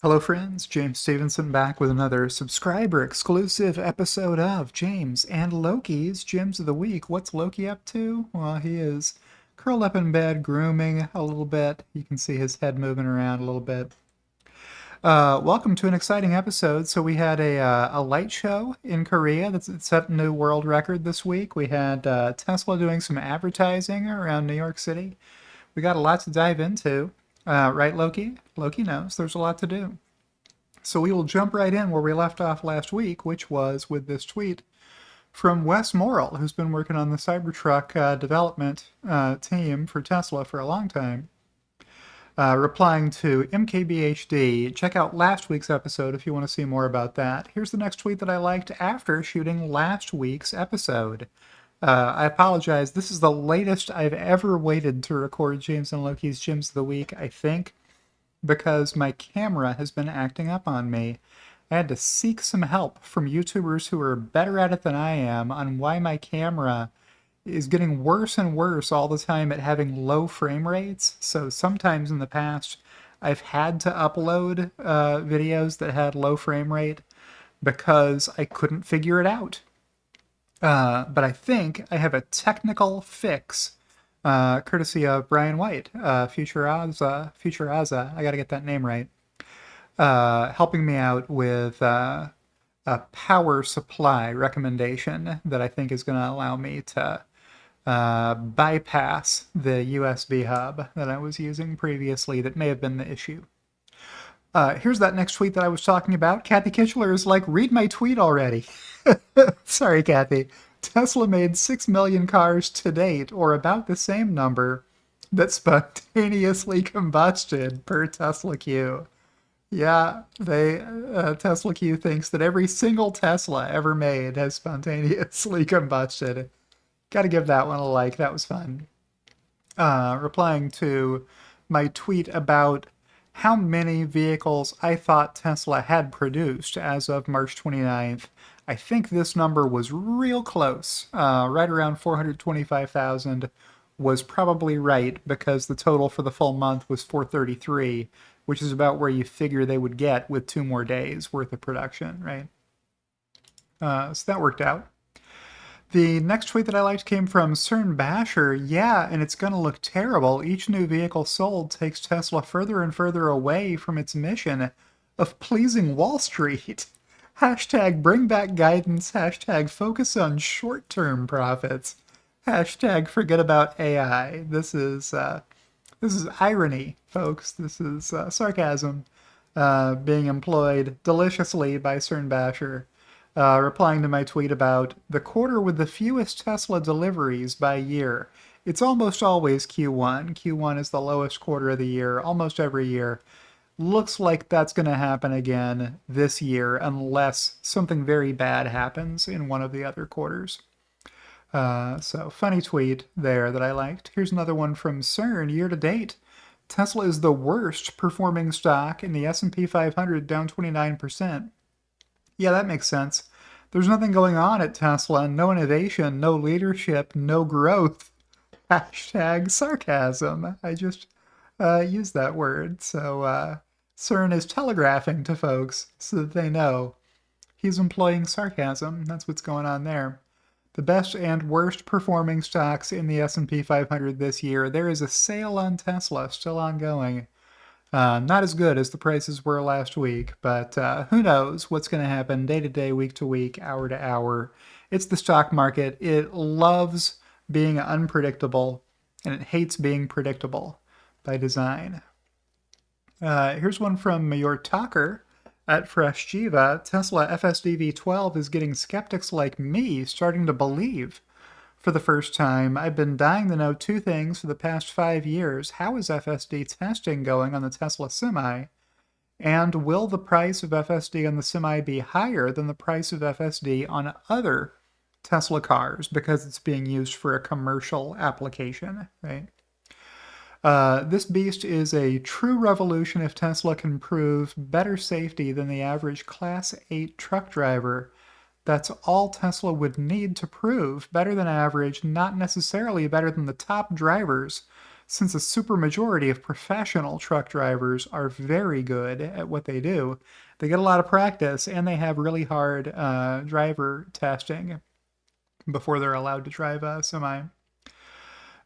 Hello friends, James Stevenson back with another subscriber exclusive episode of James and Loki's Gems of the Week. What's Loki up to? Well, he is curled up in bed grooming a little bit. You can see his head moving around a little bit. Welcome to an exciting episode. So we had a light show in Korea that's set a new world record this week. We had Tesla doing some advertising around New York City. We got a lot to dive into. Right, Loki? Loki knows there's a lot to do. So we will jump right in where we left off last week, which was with this tweet from Wes Morrill, who's been working on the Cybertruck development team for Tesla for a long time. Replying to MKBHD, check out last week's episode if you want to see more about that. Here's the next tweet that I liked after shooting last week's episode. I apologize. This is the latest I've ever waited to record James and Loki's Gems of the Week, I think, because my camera has been acting up on me. I had to seek some help from YouTubers who are better at it than I am on why my camera is getting worse and worse all the time at having low frame rates. So sometimes in the past, I've had to upload videos that had low frame rate because I couldn't figure it out. But I think I have a technical fix, courtesy of Brian White, FutureAza. I got to get that name right. Helping me out with a power supply recommendation that I think is going to allow me to bypass the USB hub that I was using previously that may have been the issue. Here's that next tweet that I was talking about. Kathy Kitchler is like, read my tweet already. Sorry, Kathy. Tesla made 6 million cars to date, or about the same number, that spontaneously combusted per Tesla Q. Yeah, Tesla Q thinks that every single Tesla ever made has spontaneously combusted. Gotta give that one a like. That was fun. Replying to my tweet about how many vehicles I thought Tesla had produced as of March 29th. I think this number was real close. Right around 425,000 was probably right because the total for the full month was 433, which is about where you figure they would get with 2 more days worth of production, right? So that worked out. The next tweet that I liked came from CERN Basher. Yeah, and it's going to look terrible. Each new vehicle sold takes Tesla further and further away from its mission of pleasing Wall Street. Hashtag bring back guidance. Hashtag focus on short-term profits. Hashtag forget about AI. This is irony, folks. This is sarcasm being employed deliciously by CERN Basher. Replying to my tweet about the quarter with the fewest Tesla deliveries by year. It's almost always Q1. Q1 is the lowest quarter of the year, almost every year. Looks like that's going to happen again this year unless something very bad happens in one of the other quarters. So funny tweet there that I liked. Here's another one from CERN. Year to date, Tesla is the worst performing stock in the S&P 500, down 29%. Yeah, that makes sense. There's nothing going on at Tesla, no innovation, no leadership, no growth. Hashtag sarcasm. I just used that word. So CERN is telegraphing to folks so that they know he's employing sarcasm. That's what's going on there. The best and worst performing stocks in the S&P 500 this year. There is a sale on Tesla still ongoing. Not as good as the prices were last week, but who knows what's going to happen day to day, week to week, hour to hour. It's the stock market. It loves being unpredictable, and it hates being predictable by design. Here's one from your talker at Fresh Jiva. Tesla FSD V12 is getting skeptics like me starting to believe. For the first time, I've been dying to know two things for the past 5 years. How is FSD testing going on the Tesla Semi? And will the price of FSD on the Semi be higher than the price of FSD on other Tesla cars because it's being used for a commercial application, right? This beast is a true revolution if Tesla can prove better safety than the average Class 8 truck driver. That's all Tesla would need to prove. Better than average, not necessarily better than the top drivers since a supermajority of professional truck drivers are very good at what they do, they get a lot of practice and they have really hard driver testing before they're allowed to drive a semi.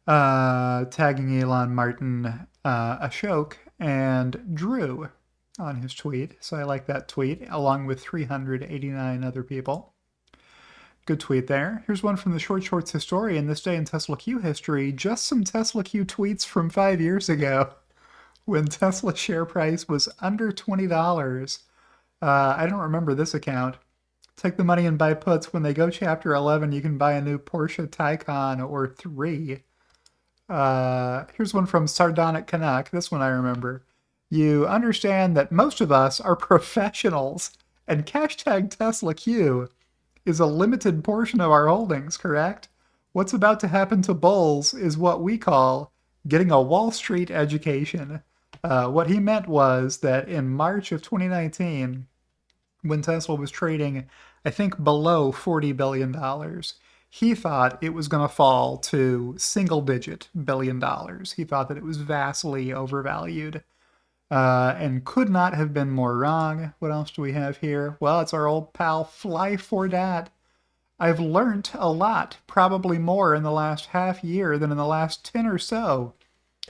Tagging Elon, Martin, Ashok, and Drew on his tweet. So I like that tweet, along with 389 other people. Good tweet there. Here's one from the Short Shorts historian, This Day in Tesla Q History. Just some Tesla Q tweets from 5 years ago when Tesla share price was under $20. I don't remember this account. Take the money and buy puts. When they go chapter 11, you can buy a new Porsche Taycan or 3. Here's one from Sardonic Canuck. This one I remember. You understand that most of us are professionals, and hashtag Tesla Q is a limited portion of our holdings, correct? What's about to happen to bulls is what we call getting a Wall Street education. What he meant was that in March of 2019, when Tesla was trading, I think, below $40 billion, he thought it was going to fall to single-digit billion dollars. He thought that it was vastly overvalued and could not have been more wrong. What else do we have here? Well, it's our old pal Fly for Dat. I've learnt a lot, probably more in the last half year than in the last 10 or so.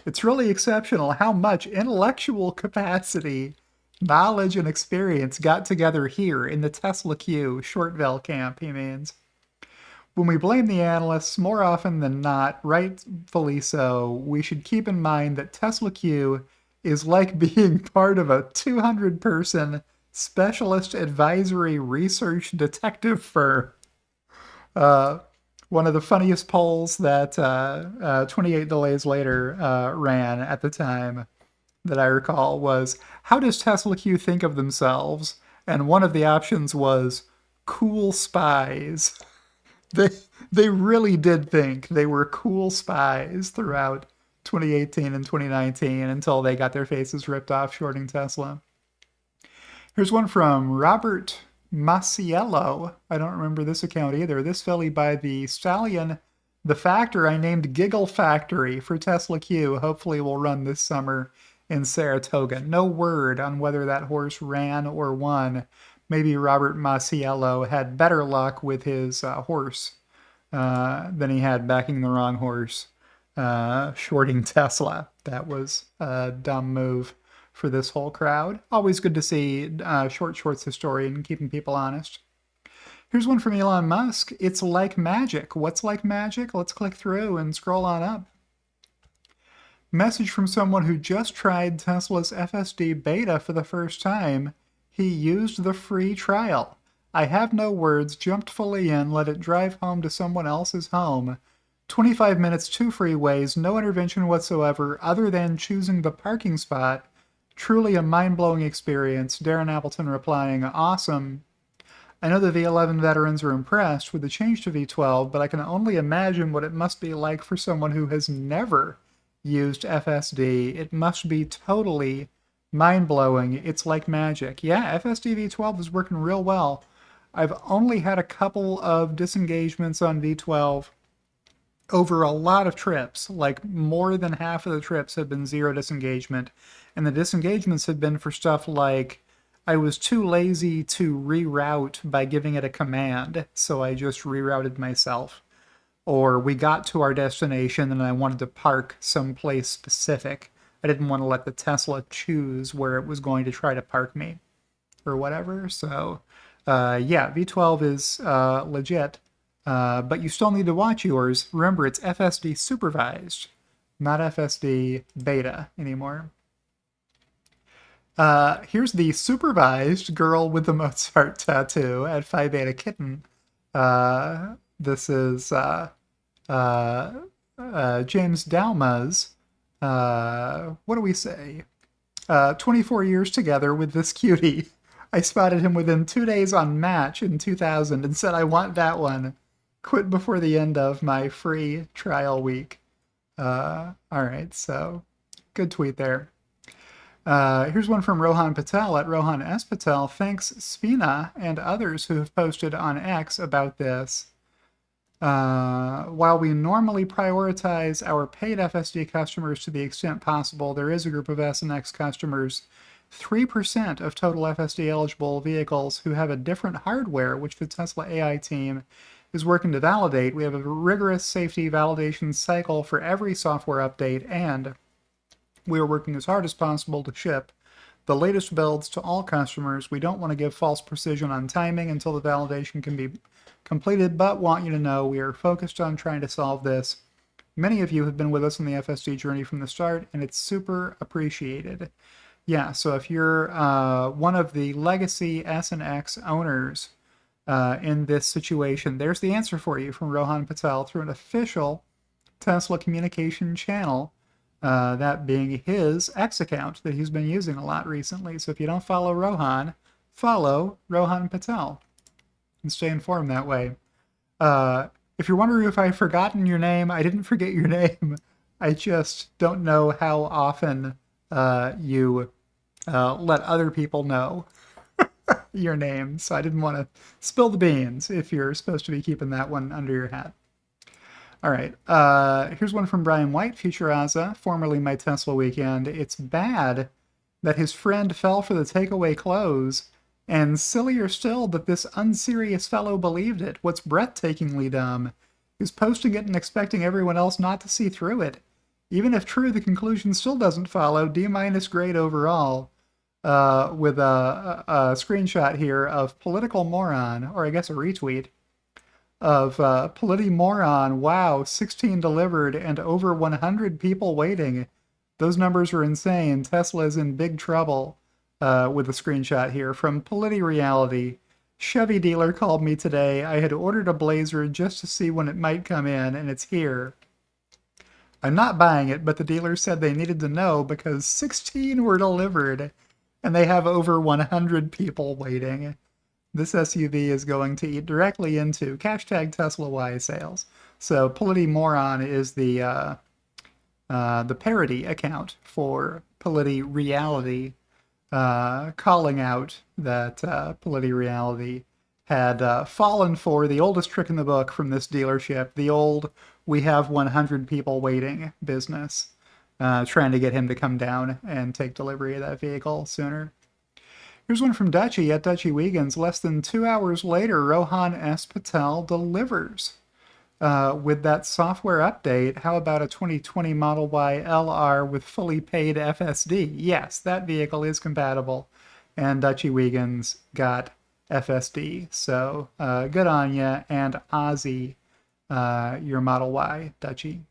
It's really exceptional how much intellectual capacity, knowledge, and experience got together here in the Tesla Q Shortville camp, he means. When we blame the analysts, more often than not, rightfully so, we should keep in mind that Tesla Q is like being part of a 200-person specialist advisory research detective firm. One of the funniest polls that 28 Delays Later ran at the time that I recall was, how does Tesla Q think of themselves? And one of the options was cool spies. They really did think they were cool spies throughout 2018 and 2019 until they got their faces ripped off shorting Tesla. Here's one from Robert Maciello. I don't remember this account either. This filly by the stallion, the factor I named Giggle Factory for Tesla Q. Hopefully will run this summer in Saratoga. No word on whether that horse ran or won. Maybe Robert Maciello had better luck with his horse than he had backing the wrong horse, shorting Tesla. That was a dumb move for this whole crowd. Always good to see Short Shorts historian keeping people honest. Here's one from Elon Musk. It's like magic. What's like magic? Let's click through and scroll on up. Message from someone who just tried Tesla's FSD beta for the first time. He used the free trial. I have no words, jumped fully in, let it drive home to someone else's home. 25 minutes, 2 freeways, no intervention whatsoever other than choosing the parking spot. Truly a mind-blowing experience. Darren Appleton replying, awesome. I know the V11 veterans are impressed with the change to V12, but I can only imagine what it must be like for someone who has never used FSD. It must be totally mind-blowing. It's like magic. Yeah, FSD V12 is working real well. I've only had a couple of disengagements on V12 over a lot of trips. Like more than half of the trips have been zero disengagement. And the disengagements have been for stuff like I was too lazy to reroute by giving it a command, so I just rerouted myself. Or we got to our destination and I wanted to park someplace specific. I didn't want to let the Tesla choose where it was going to try to park me or whatever. So, yeah, V12 is legit, but you still need to watch yours. Remember, it's FSD supervised, not FSD beta anymore. Here's the supervised girl with the Mozart tattoo at Phi Beta Kitten. This is James Dalma's. What do we say? 24 years together with this cutie. I spotted him within 2 days on Match in 2000 and said, I want that one. Quit before the end of my free trial week. All right, so good tweet there. Here's one from Rohan Patel at Rohan S. Patel. Thanks, Spina and others who have posted on X about this. While we normally prioritize our paid FSD customers to the extent possible, there is a group of S and X customers, 3% of total FSD eligible vehicles, who have a different hardware, which the Tesla AI team is working to validate. We have a rigorous safety validation cycle for every software update, and we are working as hard as possible to ship the latest builds to all customers. We don't want to give false precision on timing until the validation can be completed, but want you to know we are focused on trying to solve this. Many of you have been with us on the FSD journey from the start, and it's super appreciated. Yeah, so if you're one of the legacy S and X owners in this situation, there's the answer for you from Rohan Patel through an official Tesla communication channel, that being his X account that he's been using a lot recently. So if you don't follow Rohan, follow Rohan Patel and stay informed that way. If you're wondering if I've forgotten your name, I didn't forget your name. I just don't know how often you let other people know your name, so I didn't want to spill the beans if you're supposed to be keeping that one under your hat. All right, here's one from Brian White, FutureAza, formerly My Tesla Weekend. It's bad that his friend fell for the takeaway clothes, and sillier still that this unserious fellow believed it. What's breathtakingly dumb is posting it and expecting everyone else not to see through it. Even if true, the conclusion still doesn't follow. D- grade overall, with a screenshot here of political moron, or I guess a retweet, of Politi-moron. Wow, 16 delivered and over 100 people waiting. Those numbers are insane. Tesla is in big trouble, with a screenshot here from Politi-reality. Chevy dealer called me today. I had ordered a Blazer just to see when it might come in, and it's here. I'm not buying it, but the dealer said they needed to know because 16 were delivered, and they have over 100 people waiting. This SUV is going to eat directly into hashtag Tesla Y sales. So Politi-moron is the parody account for Politi-reality, calling out that Politi-reality had fallen for the oldest trick in the book from this dealership, the old "we have 100 people waiting" business, trying to get him to come down and take delivery of that vehicle sooner. Here's one from Dutchy at Dutchy Wiegans. Less than 2 hours later, Rohan S. Patel delivers with that software update. How about a 2020 Model Y LR with fully paid FSD? Yes, that vehicle is compatible, and Dutchy Wiegans got FSD. So good on ya, and Ozzy, your Model Y, Dutchy.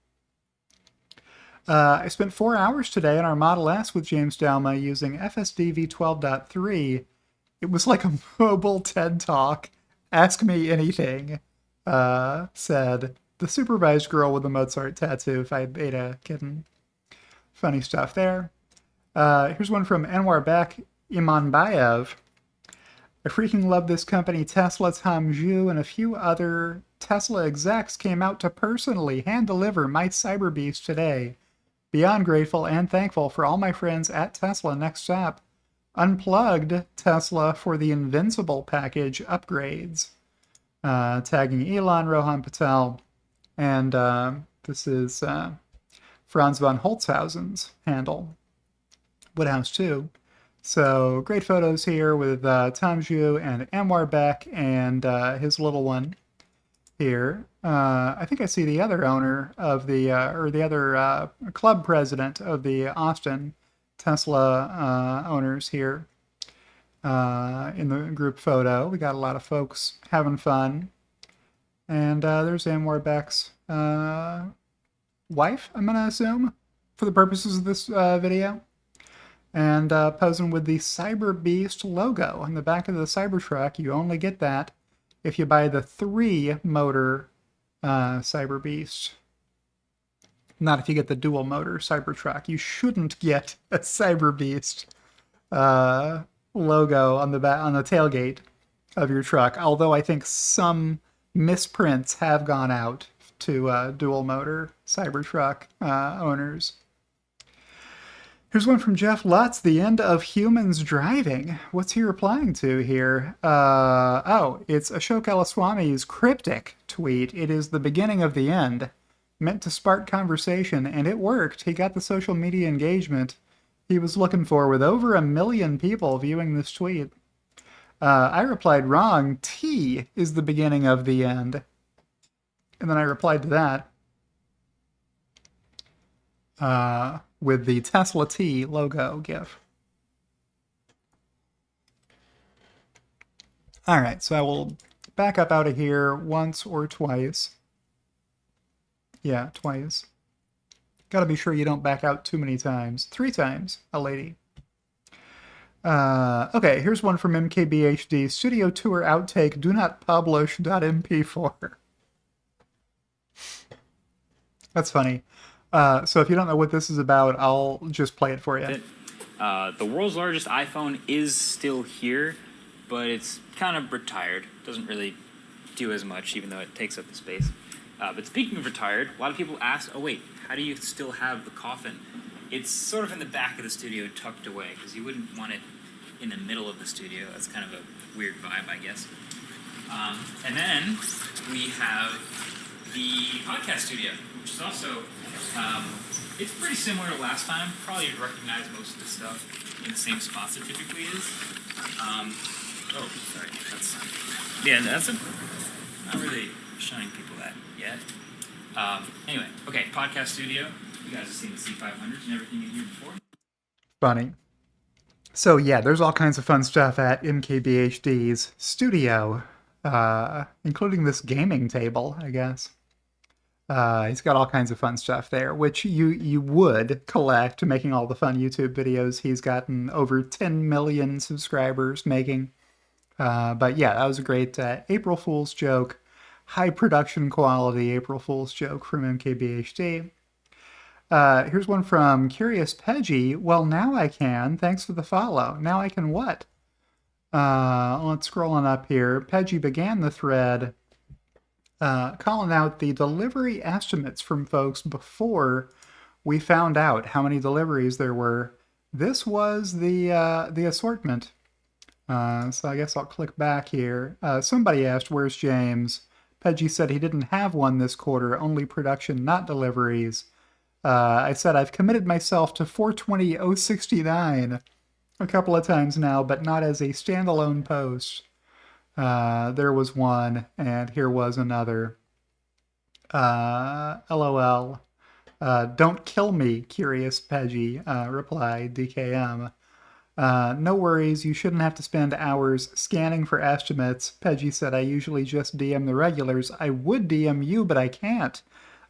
I spent 4 hours today on our Model S with James Dalma using FSD v12.3. It was like a mobile TED Talk. Ask me anything, said the supervised girl with the Mozart tattoo, Phi Beta kitten. Funny stuff there. Here's one from Anwar Bek Imanbayev. I freaking love this company. Tesla, Tom Zhu, and a few other Tesla execs came out to personally hand deliver my Cyber Beast today. Beyond grateful and thankful for all my friends at Tesla. Next stop, unplugged Tesla for the Invincible package upgrades. Tagging Elon, Rohan Patel, and this is Franz von Holzhausen's handle. Woodhouse too. So great photos here with Tom Zhu and Anwar Bek and his little one here. I think I see the other owner of the, or the other club president of the Austin Tesla owners here in the group photo. We got a lot of folks having fun. And there's Anwar Bek's wife, I'm going to assume, for the purposes of this video. And posing with the Cyber Beast logo on the back of the Cybertruck. You only get that if you buy the 3-motor Cyber Beast. Not if you get the dual-motor Cybertruck. You shouldn't get a Cyber Beast logo on the tailgate of your truck. Although I think some misprints have gone out to dual-motor Cybertruck owners. Here's one from Jeff Lutz. The end of humans driving. What's he replying to here? Oh, it's Ashok Elaswami's cryptic tweet. It is the beginning of the end. Meant to spark conversation, and it worked. He got the social media engagement he was looking for, with over 1 million people viewing this tweet. I replied, wrong. T is the beginning of the end. And then I replied to that with the Tesla T logo GIF. All right, so I will back up out of here once or twice. Yeah, twice. Gotta be sure you don't back out too many times. 3 times, a lady. Okay, here's one from MKBHD. Studio tour outtake, do not publish .mp4. That's funny. So if you don't know what this is about, I'll just play it for you. The world's largest iPhone is still here, but it's kind of retired. Doesn't really do as much, even though it takes up the space. But speaking of retired, a lot of people ask, oh wait, how do you still have the coffin? It's sort of in the back of the studio, tucked away, because you wouldn't want it in the middle of the studio. That's kind of a weird vibe, I guess. And then we have the podcast studio, which is also, it's pretty similar to last time. Probably you'd recognize most of the stuff in the same spots it typically is. Oh, sorry, that's not really showing people that yet. Anyway, okay, podcast studio. You guys have seen the C500s and everything in here before. Funny. So yeah, there's all kinds of fun stuff at MKBHD's studio, including this gaming table, I guess. He's got all kinds of fun stuff there, which you would collect, making all the fun YouTube videos he's gotten over 10 million subscribers making. But yeah, that was a great April Fool's joke. High production quality April Fool's joke from MKBHD. Here's one from Curious Peggy. Well, now I can. Thanks for the follow. Now I can what? Let's scroll on up here. Peggy began the thread calling out the delivery estimates from folks before we found out how many deliveries there were. This was the assortment. So I guess I'll click back here. Somebody asked, where's James? Peggy said he didn't have one this quarter, only production, not deliveries. I said I've committed myself to 420,069 a couple of times now, but not as a standalone post. There was one, and here was another. LOL. Don't kill me, Curious Peggy, replied DKM. No worries, you shouldn't have to spend hours scanning for estimates. Peggy said I usually just DM the regulars. I would DM you, but I can't.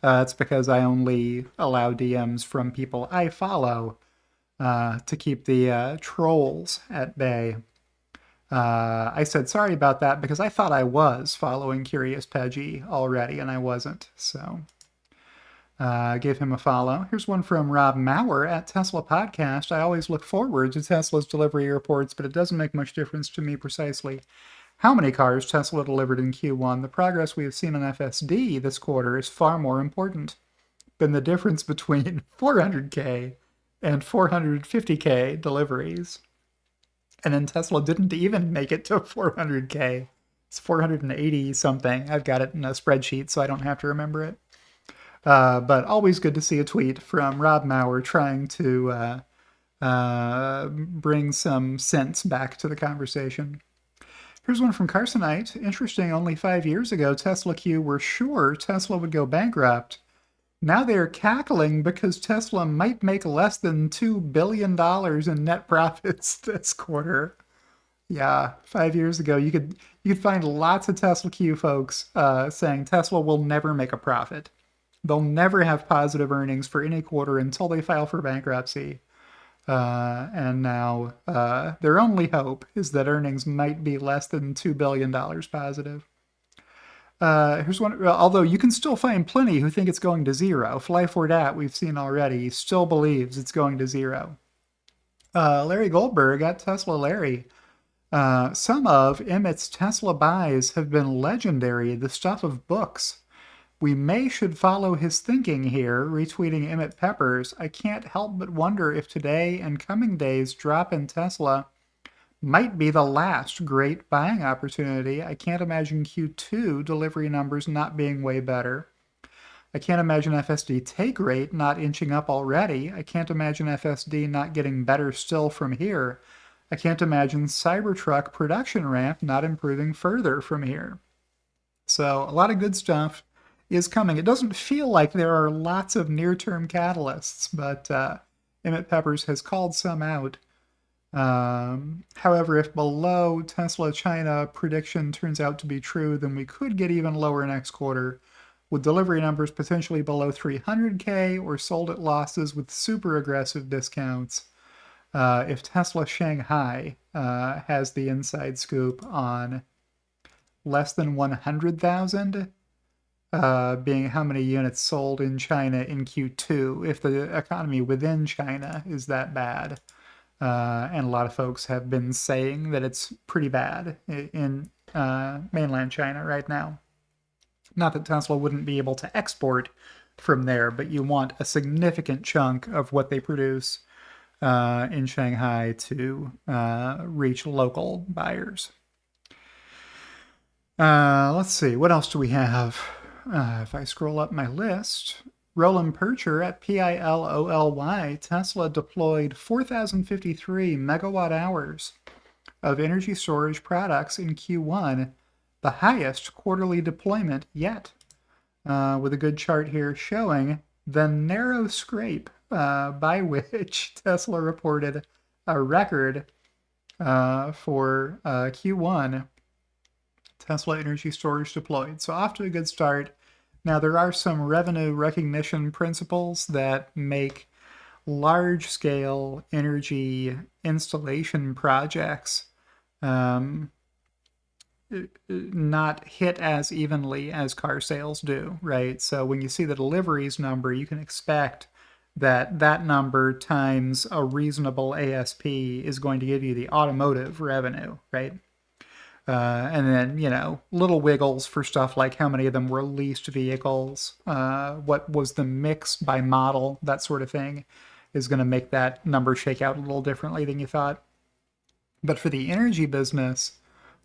It's because I only allow DMs from people I follow to keep the trolls at bay. I said sorry about that because I thought I was following Curious Peggy already, and I wasn't. So give him a follow. Here's one from Rob Maurer at Tesla Podcast. I always look forward to Tesla's delivery reports, but it doesn't make much difference to me precisely how many cars Tesla delivered in Q1. The progress we have seen on FSD this quarter is far more important than the difference between 400K and 450K deliveries. And then Tesla didn't even make it to 400K. It's 480 something. I've got it in a spreadsheet, so I don't have to remember it. But always good to see a tweet from Rob Maurer trying to bring some sense back to the conversation. Here's one from Carsonite. Interesting, only 5 years ago, Tesla Q were sure Tesla would go bankrupt. Now they're cackling because Tesla might make less than $2 billion in net profits this quarter. Yeah, 5 years ago, you could find lots of Tesla Q folks saying Tesla will never make a profit. They'll never have positive earnings for any quarter until they file for bankruptcy. And now their only hope is that earnings might be less than $2 billion positive. Here's one, although you can still find plenty who think it's going to zero. Fly for Dat, we've seen already, still believes it's going to zero. Larry Goldberg at Tesla Larry. Some of Emmett's Tesla buys have been legendary, the stuff of books. We should follow his thinking here, retweeting Emmett Peppers. I can't help but wonder if today and coming days drop in Tesla might be the last great buying opportunity. I can't imagine Q2 delivery numbers not being way better. I can't imagine FSD take rate not inching up already. I can't imagine FSD not getting better still from here. I can't imagine Cybertruck production ramp not improving further from here. So a lot of good stuff is coming. It doesn't feel like there are lots of near-term catalysts, but Emmett Peppers has called some out. However, if below Tesla China prediction turns out to be true, then we could get even lower next quarter, with delivery numbers potentially below 300K or sold at losses with super aggressive discounts. If Tesla Shanghai has the inside scoop on less than 100,000, being how many units sold in China in Q2, if the economy within China is that bad. And a lot of folks have been saying that it's pretty bad in mainland China right now. Not that Tesla wouldn't be able to export from there, but you want a significant chunk of what they produce in Shanghai to reach local buyers. Let's see, what else do we have? If I scroll up my list, Roland Percher at PILOLY, Tesla deployed 4,053 megawatt hours of energy storage products in Q1, the highest quarterly deployment yet, with a good chart here showing the narrow scrape by which Tesla reported a record for Q1 Tesla energy storage deployed. So off to a good start. Now, there are some revenue recognition principles that make large-scale energy installation projects not hit as evenly as car sales do, right? So when you see the deliveries number, you can expect that that number times a reasonable ASP is going to give you the automotive revenue, right? And then, you know, little wiggles for stuff like how many of them were leased vehicles, what was the mix by model, that sort of thing is going to make that number shake out a little differently than you thought. But for the energy business,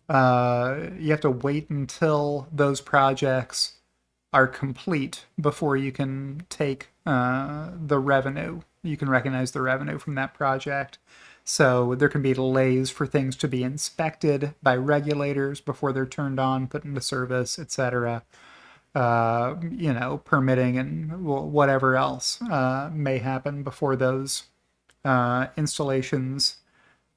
you have to wait until those projects are complete before you can take the revenue. You can recognize the revenue from that project. So there can be delays for things to be inspected by regulators before they're turned on, put into service, etc. You know, permitting and whatever else may happen before those installations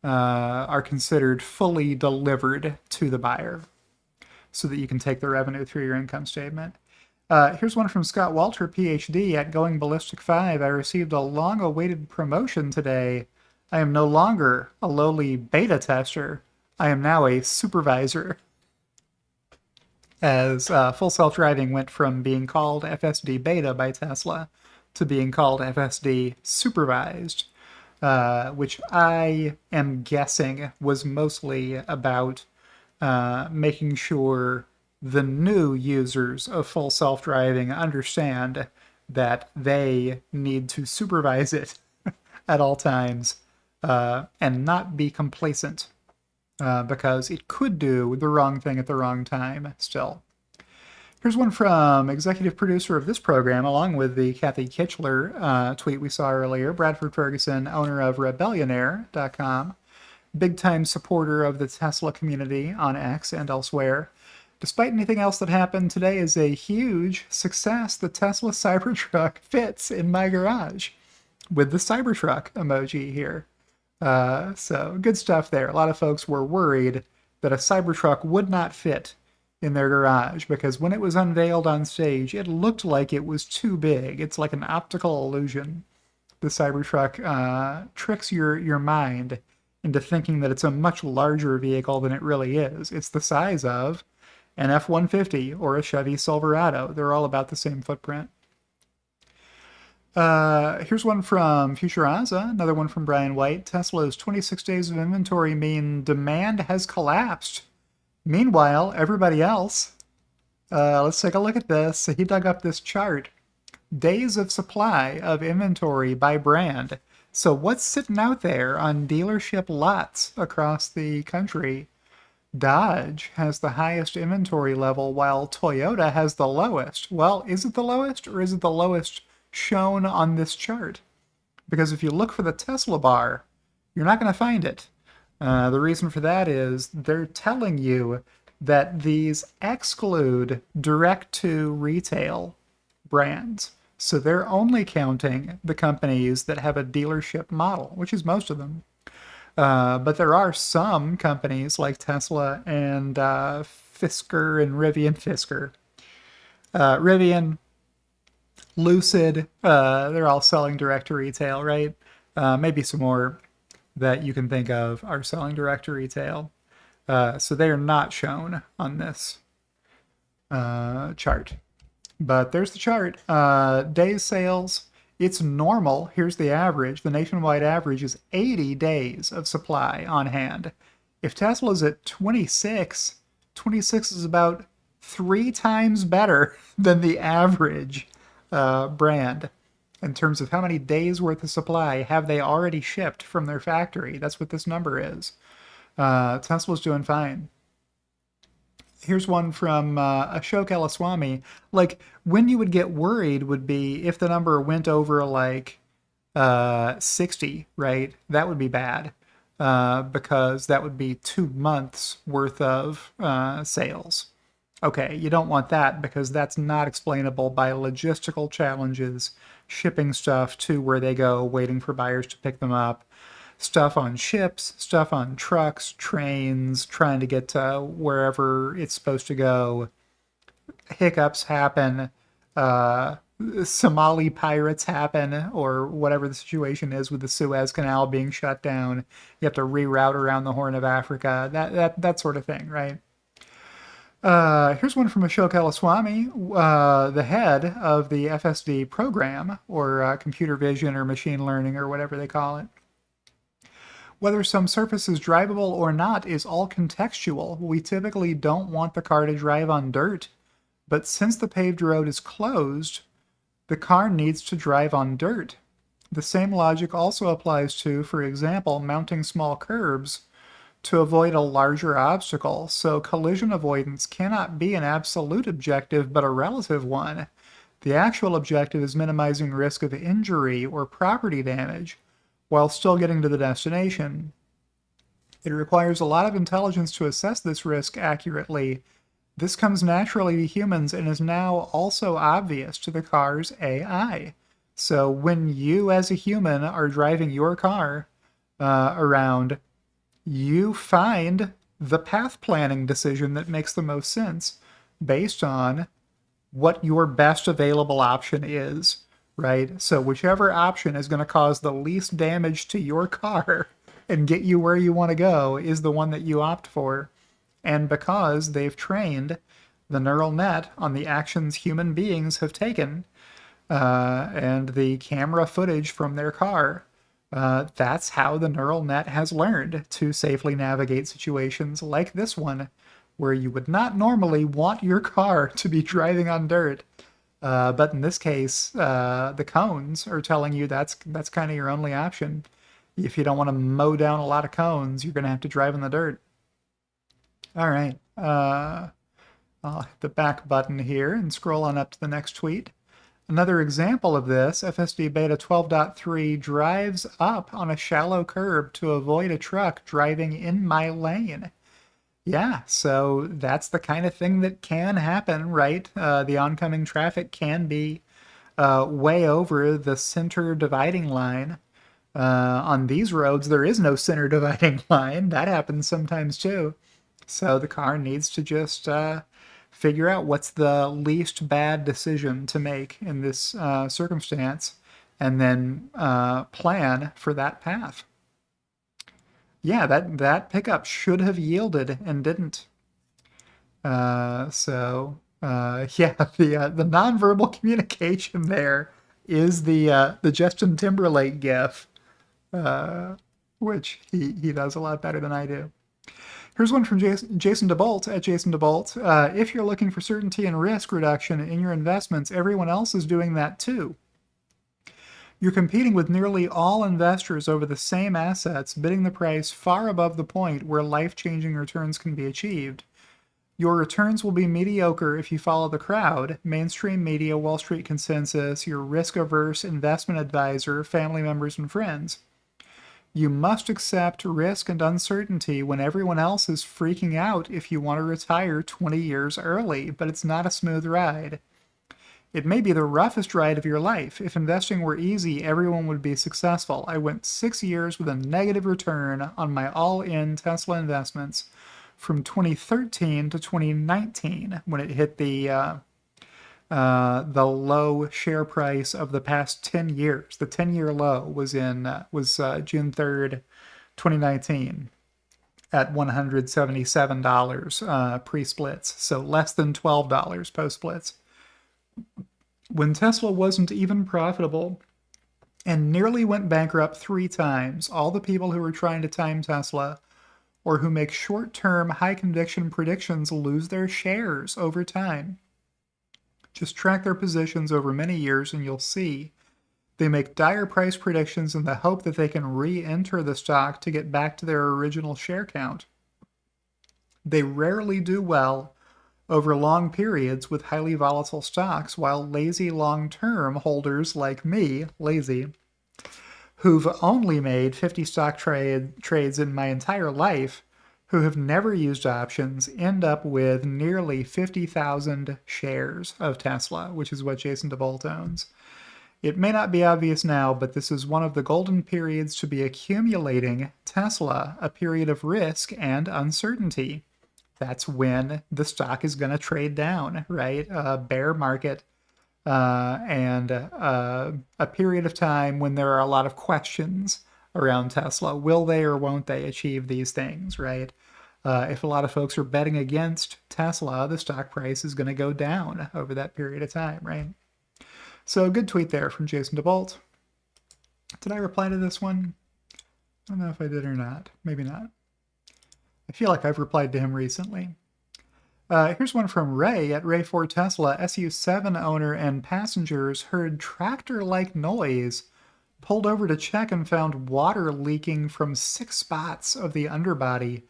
are considered fully delivered to the buyer so that you can take the revenue through your income statement. Here's one from Scott Walter, PhD, at Going Ballistic 5. I received a long-awaited promotion today. I am no longer a lowly beta tester. I am now a supervisor. As full self-driving went from being called FSD beta by Tesla to being called FSD supervised, which I am guessing was mostly about making sure the new users of full self-driving understand that they need to supervise it at all times and not be complacent because it could do the wrong thing at the wrong time still. Here's one from executive producer of this program, along with the Kathy Kitchler tweet we saw earlier, Bradford Ferguson, owner of Rebellionaire.com, big-time supporter of the Tesla community on X and elsewhere. Despite anything else that happened, today is a huge success. The Tesla Cybertruck fits in my garage with the Cybertruck emoji here. So good stuff there. A lot of folks were worried that a Cybertruck would not fit in their garage because when it was unveiled on stage, it looked like it was too big. It's like an optical illusion. The Cybertruck tricks your mind into thinking that it's a much larger vehicle than it really is. It's the size of an F-150 or a Chevy Silverado. They're all about the same footprint. Here's one from FutureAza, another one from Brian White. Tesla's 26 days of inventory mean demand has collapsed. Meanwhile, everybody else Let's take a look at this. He dug up this chart. Days of supply of inventory by brand. So what's sitting out there on dealership lots across the country? Dodge has the highest inventory level while Toyota has the lowest. Well, is it the lowest or is it the lowest shown on this chart? Because if you look for the Tesla bar, you're not going to find it. The reason for that is they're telling you that these exclude direct to retail brands. So they're only counting the companies that have a dealership model, which is most of them. But there are some companies like Tesla and Fisker and Rivian, Lucid, they're all selling direct to retail, right? Maybe some more that you can think of are selling direct to retail. So they are not shown on this chart. But there's the chart. Days sales, it's normal. Here's the average. The nationwide average is 80 days of supply on hand. If Tesla's at 26, 26 is about 3 times better than the average brand in terms of how many days worth of supply have they already shipped from their factory. That's what this number is. Tesla's doing fine. Here's one from Ashok Elaswamy. Like, when you would get worried would be if the number went over like 60, right? That would be bad because that would be 2 months worth of sales. Okay, you don't want that because that's not explainable by logistical challenges, shipping stuff to where they go, waiting for buyers to pick them up, stuff on ships, stuff on trucks, trains, trying to get to wherever it's supposed to go. Hiccups happen. Somali pirates happen, or whatever the situation is with the Suez Canal being shut down. You have to reroute around the Horn of Africa. That sort of thing, right? Here's one from Ashok Elaswamy, the head of the FSD program, or computer vision or machine learning, or whatever they call it. Whether some surface is drivable or not is all contextual. We typically don't want the car to drive on dirt, but since the paved road is closed, the car needs to drive on dirt. The same logic also applies to, for example, mounting small curbs to avoid a larger obstacle, so collision avoidance cannot be an absolute objective but a relative one. The actual objective is minimizing risk of injury or property damage while still getting to the destination. It requires a lot of intelligence to assess this risk accurately. This comes naturally to humans and is now also obvious to the car's AI. So when you as a human are driving your car around, you find the path planning decision that makes the most sense based on what your best available option is, right? So whichever option is going to cause the least damage to your car and get you where you want to go is the one that you opt for. And because they've trained the neural net on the actions human beings have taken and the camera footage from their car, that's how the neural net has learned to safely navigate situations like this one, where you would not normally want your car to be driving on dirt. But in this case, the cones are telling you that's kind of your only option. If you don't want to mow down a lot of cones, you're going to have to drive in the dirt. All right. I'll hit the back button here and scroll on up to the next tweet. Another example of this, FSD Beta 12.3 drives up on a shallow curb to avoid a truck driving in my lane. Yeah, so that's the kind of thing that can happen, right? The oncoming traffic can be way over the center dividing line. On these roads, there is no center dividing line. That happens sometimes too. So the car needs to just figure out what's the least bad decision to make in this circumstance and then plan for that path. Yeah, that pickup should have yielded and didn't. Yeah, the nonverbal communication there is the Justin Timberlake gif, which he does a lot better than I do. Here's one from Jason DeBolt at Jason DeBolt. If you're looking for certainty and risk reduction in your investments, everyone else is doing that too. You're competing with nearly all investors over the same assets, bidding the price far above the point where life-changing returns can be achieved. Your returns will be mediocre if you follow the crowd, mainstream media, Wall Street consensus, your risk-averse investment advisor, family members, and friends. You must accept risk and uncertainty when everyone else is freaking out if you want to retire 20 years early, but it's not a smooth ride. It may be the roughest ride of your life. If investing were easy, everyone would be successful. I went 6 years with a negative return on my all-in Tesla investments from 2013 to 2019 when it hit the low share price of the past 10 years. The 10-year low was June 3rd, 2019 at $177 pre-splits, so less than $12 post-splits. When Tesla wasn't even profitable and nearly went bankrupt 3 times, all the people who were trying to time Tesla or who make short-term, high-conviction predictions lose their shares over time. Just track their positions over many years and you'll see they make dire price predictions in the hope that they can re-enter the stock to get back to their original share count. They rarely do well over long periods with highly volatile stocks, while lazy long-term holders like me, lazy, who've only made 50 stock trades in my entire life, who have never used options, end up with nearly 50,000 shares of Tesla, which is what Jason DeBolt owns. It may not be obvious now, but this is one of the golden periods to be accumulating Tesla, a period of risk and uncertainty. That's when the stock is going to trade down, right? A bear market and a period of time when there are a lot of questions around Tesla. Will they or won't they achieve these things, right? If a lot of folks are betting against Tesla, the stock price is going to go down over that period of time, right? So good tweet there from Jason DeBolt. Did I reply to this one? I don't know if I did or not. Maybe not. I feel like I've replied to him recently. Here's one from Ray at Ray4Tesla. SU7 owner and passengers heard tractor-like noise, pulled over to check and found water leaking from 6 spots of the underbody.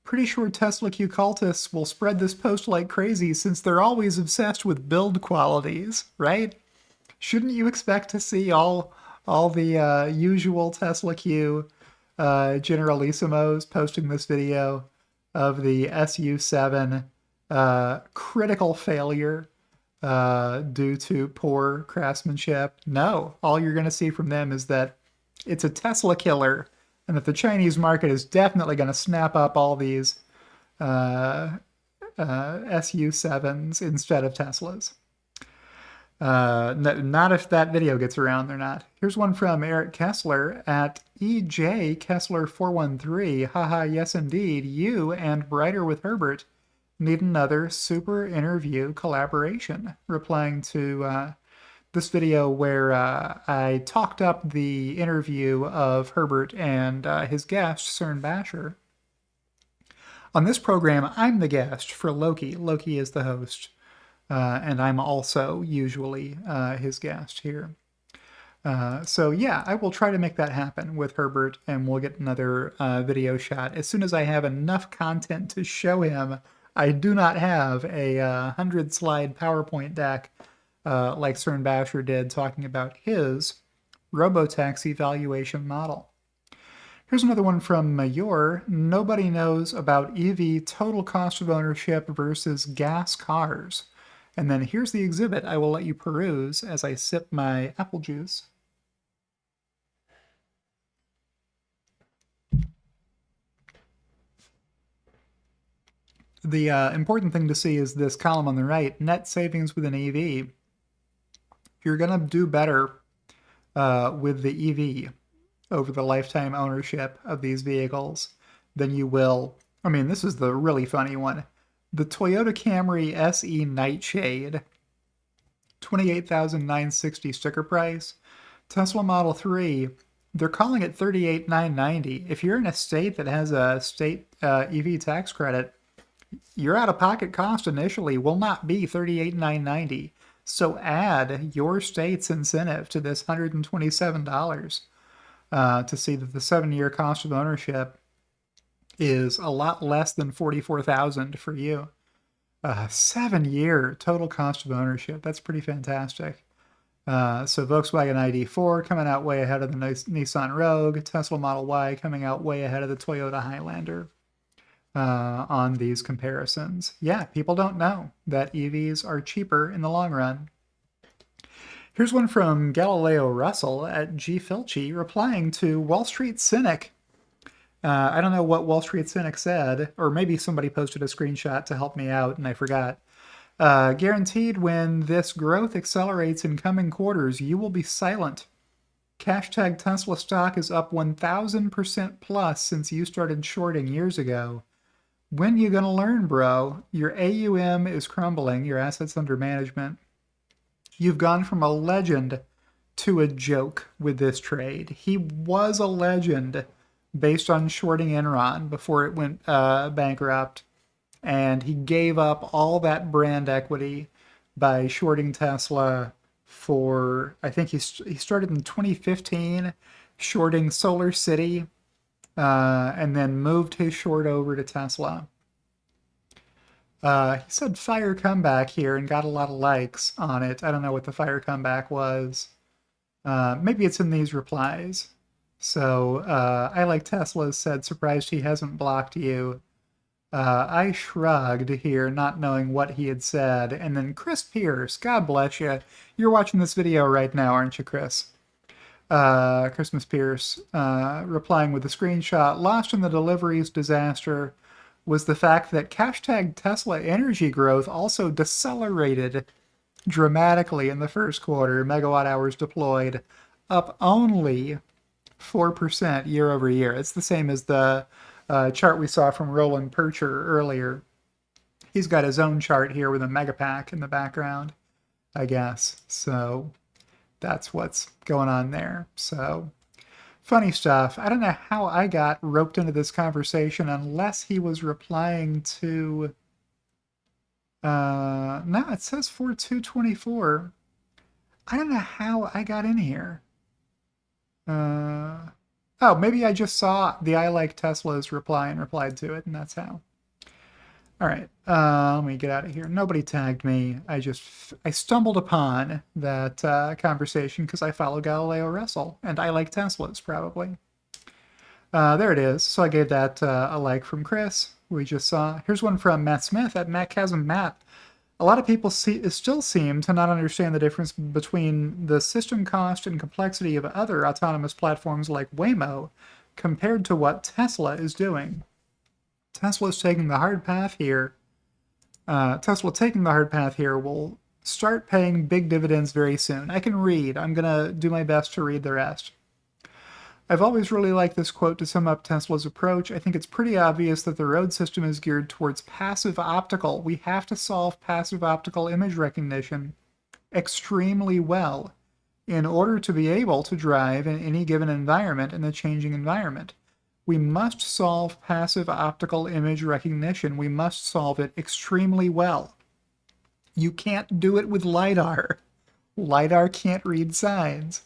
Pretty sure Tesla Q cultists will spread this post like crazy since they're always obsessed with build qualities, right? Shouldn't you expect to see all the usual Tesla Q Generalissimos posting this video of the SU7 critical failure due to poor craftsmanship? No, all you're going to see from them is that it's a Tesla killer and that the Chinese market is definitely going to snap up all these SU7s instead of Teslas. Not if that video gets around, they're not. Here's one from Eric Kessler at EJ Kessler 413. Haha, yes indeed. You and Brighter with Herbert need another super interview collaboration. Replying to this video where I talked up the interview of Herbert and his guest, Cern Basher. On this program, I'm the guest for Loki. Loki is the host. And I'm also usually his guest here. So yeah, I will try to make that happen with Herbert, and we'll get another video shot. As soon as I have enough content to show him, I do not have a 100-slide PowerPoint deck like Cern Basher did talking about his robotaxi valuation model. Here's another one from Mayor. Nobody knows about EV total cost of ownership versus gas cars. And then here's the exhibit I will let you peruse as I sip my apple juice. The important thing to see is this column on the right, net savings with an EV. You're going to do better with the EV over the lifetime ownership of these vehicles than you will. I mean, this is the really funny one. The Toyota Camry SE Nightshade, $28,960 sticker price. Tesla Model 3, They're calling it 38,990. If you're in a state that has a state EV tax credit, your out-of-pocket cost initially will not be 38,990. So add your state's incentive to this $127 to see that the 7-year cost of ownership is a lot less than 44,000 for you. 7-year total cost of ownership. That's pretty fantastic. So Volkswagen ID4 coming out way ahead of the Nissan Rogue, Tesla Model Y coming out way ahead of the Toyota Highlander on these comparisons. Yeah, people don't know that EVs are cheaper in the long run. Here's one from Galileo Russell at G. Filchi replying to Wall Street Cynic. I don't know what Wall Street Cynic said, or maybe somebody posted a screenshot to help me out and I forgot. Guaranteed when this growth accelerates in coming quarters, you will be silent. Hashtag Tesla stock is up 1,000% plus since you started shorting years ago. When you gonna learn, bro? Your AUM is crumbling, your assets under management. You've gone from a legend to a joke with this trade. He was a legend based on shorting Enron before it went bankrupt. And he gave up all that brand equity by shorting Tesla for, I think he started in 2015, shorting Solar City, and then moved his short over to Tesla. He said fire comeback here and got a lot of likes on it. I don't know what the fire comeback was. Maybe it's in these replies. So I like Tesla said, surprised he hasn't blocked you. I shrugged here, not knowing what he had said. And then Chris Pierce, God bless you. You're watching this video right now, aren't you, Chris? Christmas Pierce, replying with a screenshot. Lost in the deliveries disaster was the fact that hashtag Tesla energy growth also decelerated dramatically in the first quarter. Megawatt hours deployed up only 4% year over year. It's the same as the chart we saw from Roland Percher earlier. He's got his own chart here with a megapack in the background, I guess. So that's what's going on there. So funny stuff. I don't know how I got roped into this conversation unless he was replying to... no, it says 4224. I don't know how I got in here. Oh, maybe I just saw the I like Tesla's reply and replied to it, and that's how. All right, let me get out of here. Nobody tagged me. I stumbled upon that conversation because I follow Galileo Russell, and I like Teslas, probably. There it is. So I gave that a like from Chris. We just saw. Here's one from Matt Smith at MattChasmMatt. A lot of people still seem to not understand the difference between the system cost and complexity of other autonomous platforms like Waymo compared to what Tesla is doing. Tesla's taking the hard path here. Tesla taking the hard path here will start paying big dividends very soon. I can read. I'm going to do my best to read the rest. I've always really liked this quote to sum up Tesla's approach. I think it's pretty obvious that the road system is geared towards passive optical. We have to solve passive optical image recognition extremely well in order to be able to drive in any given environment in a changing environment. We must solve passive optical image recognition. We must solve it extremely well. You can't do it with LiDAR. LiDAR can't read signs.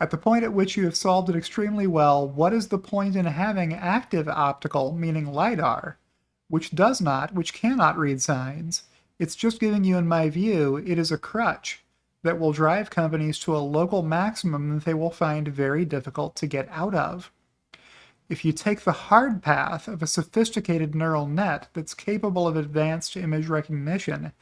At the point at which you have solved it extremely well, what is the point in having active optical, meaning LiDAR, which cannot read signs? It's just giving you, in my view, it is a crutch that will drive companies to a local maximum that they will find very difficult to get out of. If you take the hard path of a sophisticated neural net that's capable of advanced image recognition,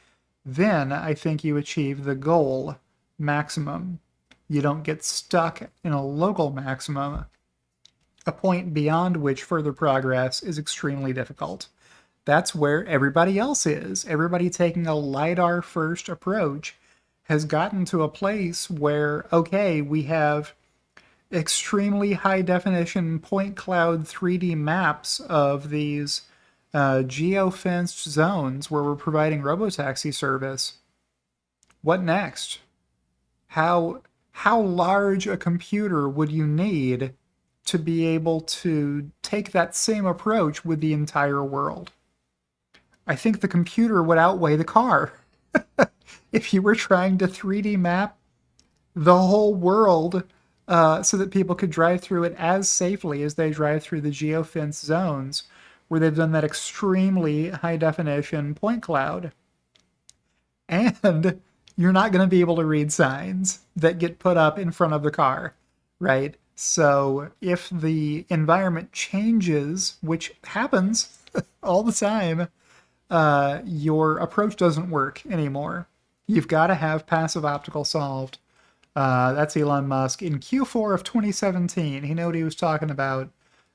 then I think you achieve the goal maximum. You don't get stuck in a local maximum, a point beyond which further progress is extremely difficult. That's where everybody else is. Everybody taking a LiDAR first approach has gotten to a place where, okay, we have extremely high definition point cloud 3D maps of these geo-fenced zones where we're providing robotaxi service. What next? How how large a computer would you need to be able to take that same approach with the entire world? I think the computer would outweigh the car. If you were trying to 3D map the whole world so that people could drive through it as safely as they drive through the geofence zones, where they've done that extremely high definition point cloud. And you're not going to be able to read signs that get put up in front of the car, right? So if the environment changes, which happens all the time, your approach doesn't work anymore. You've got to have passive optical solved. That's Elon Musk. In Q4 of 2017, he knew what he was talking about.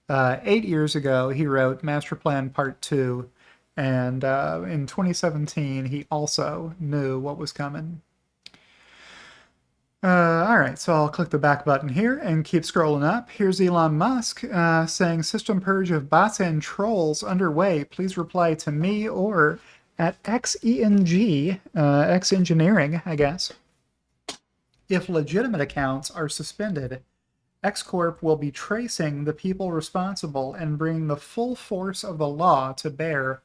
8 years ago, he wrote Master Plan Part 2. And in 2017, he also knew what was coming. All right, so I'll click the back button here and keep scrolling up. Here's Elon Musk saying, system purge of bots and trolls underway. Please reply to me or at XENG, X Engineering, I guess. If legitimate accounts are suspended, X Corp will be tracing the people responsible and bringing the full force of the law to bear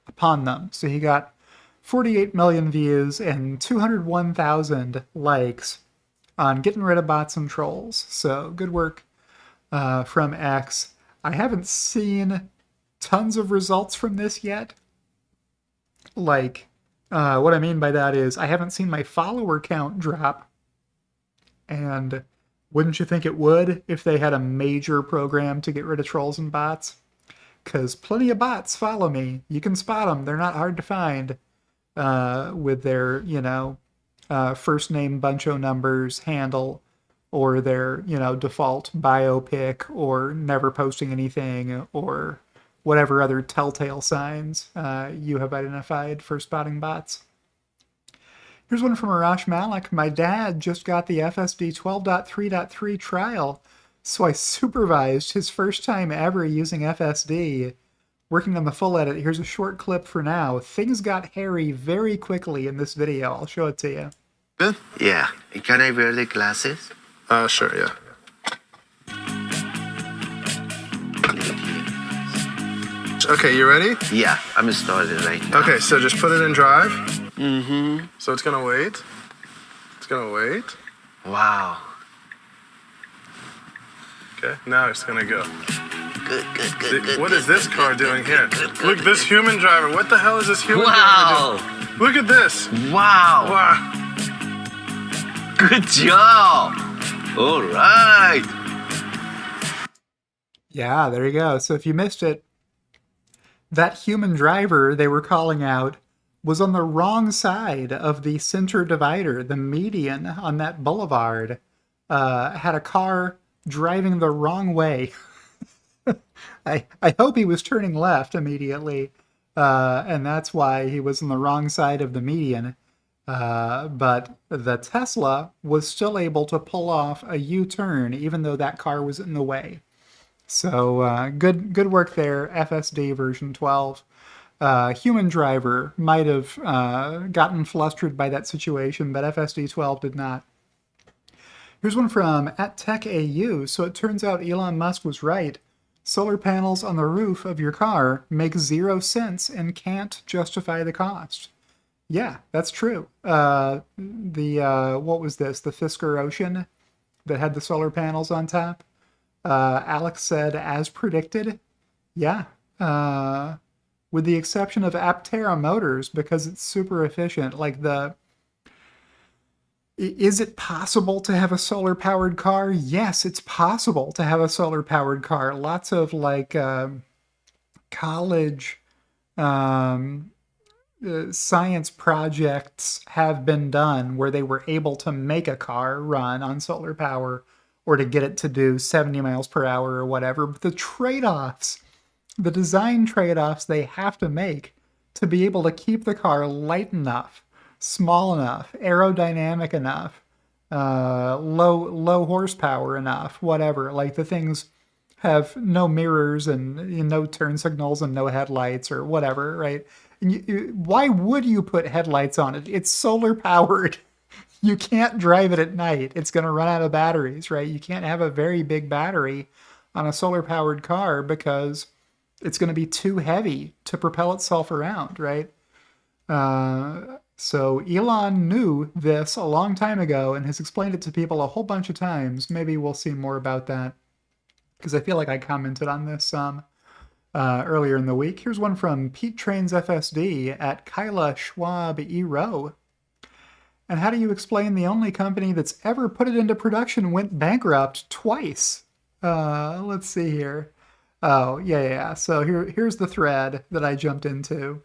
upon them. So he got 48 million views and 201,000 likes on getting rid of bots and trolls. So good work from X. I haven't seen tons of results from this yet. Like, what I mean by that is I haven't seen my follower count drop. And wouldn't you think it would if they had a major program to get rid of trolls and bots? Because plenty of bots follow me. You can spot them. They're not hard to find with their, first name buncho numbers handle or their, default bio pic or never posting anything or whatever other telltale signs you have identified for spotting bots. Here's one from Arash Malik. My dad just got the FSD 12.3.3 trial, so I supervised his first time ever using FSD. Working on the full edit, here's a short clip for now. Things got hairy very quickly in this video. I'll show it to you. Good? Yeah. Can I wear the glasses? Sure, yeah. Okay, you ready? Yeah, I'm started right now. Okay, so just put it in drive. Mm-hmm. So it's gonna wait. It's gonna wait. Wow. Okay, now it's gonna go. Good. What is this car doing here? Look, this human driver. What the hell is this human Wow. driver doing? Look at this. Wow. Wow. Good job. All right. Yeah, there you go. So if you missed it, that human driver they were calling out was on the wrong side of the center divider, the median on that boulevard. Had a car driving the wrong way. I hope he was turning left immediately, and that's why he was on the wrong side of the median. But the Tesla was still able to pull off a U-turn, even though that car was in the way. So good work there, FSD version 12. Human driver might have gotten flustered by that situation, but FSD 12 did not. Here's one from @TechAU. So it turns out Elon Musk was right. Solar panels on the roof of your car make 0 sense and can't justify the cost. Yeah, that's true. What was this? The Fisker Ocean that had the solar panels on top? Alex said, as predicted. Yeah. With the exception of Aptera Motors, because it's super efficient. Like is it possible to have a solar powered car? Yes, it's possible to have a solar powered car. Lots of college science projects have been done where they were able to make a car run on solar power or to get it to do 70 miles per hour or whatever. But the trade-offs, the design trade-offs they have to make to be able to keep the car light enough, small enough, aerodynamic enough, low horsepower enough, whatever. Like the things have no mirrors and no turn signals and no headlights or whatever, right? And why would you put headlights on it? It's solar powered. You can't drive it at night. It's going to run out of batteries, right? You can't have a very big battery on a solar powered car because it's going to be too heavy to propel itself around, right? So Elon knew this a long time ago and has explained it to people a whole bunch of times. Maybe we'll see more about that because I feel like I commented on this earlier in the week. Here's one from Pete Trains FSD at Kyla Schwab Ero. And how do you explain the only company that's ever put it into production went bankrupt twice? Let's see here. Oh, yeah. So here's the thread that I jumped into.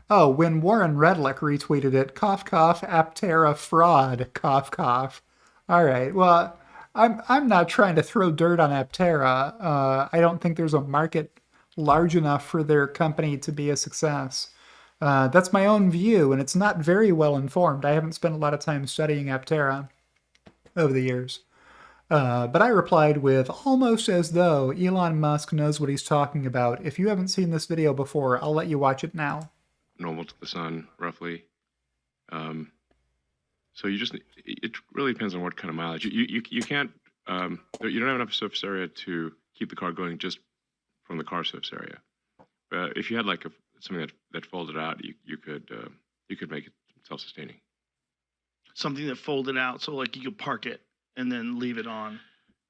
Oh, when Warren Redlick retweeted it, cough, cough, Aptera fraud, cough, cough. All right. Well, I'm not trying to throw dirt on Aptera. I don't think there's a market large enough for their company to be a success. That's my own view, and it's not very well informed. I haven't spent a lot of time studying Aptera over the years. But I replied with, almost as though Elon Musk knows what he's talking about. If you haven't seen this video before, I'll let you watch it now. Normal to the sun, roughly. So it really depends on what kind of mileage. You can't, you don't have enough surface area to keep the car going just from the car surface area. If you had like something that folded out, you could make it self-sustaining. Something that folded out, so like you could park it and then leave it on.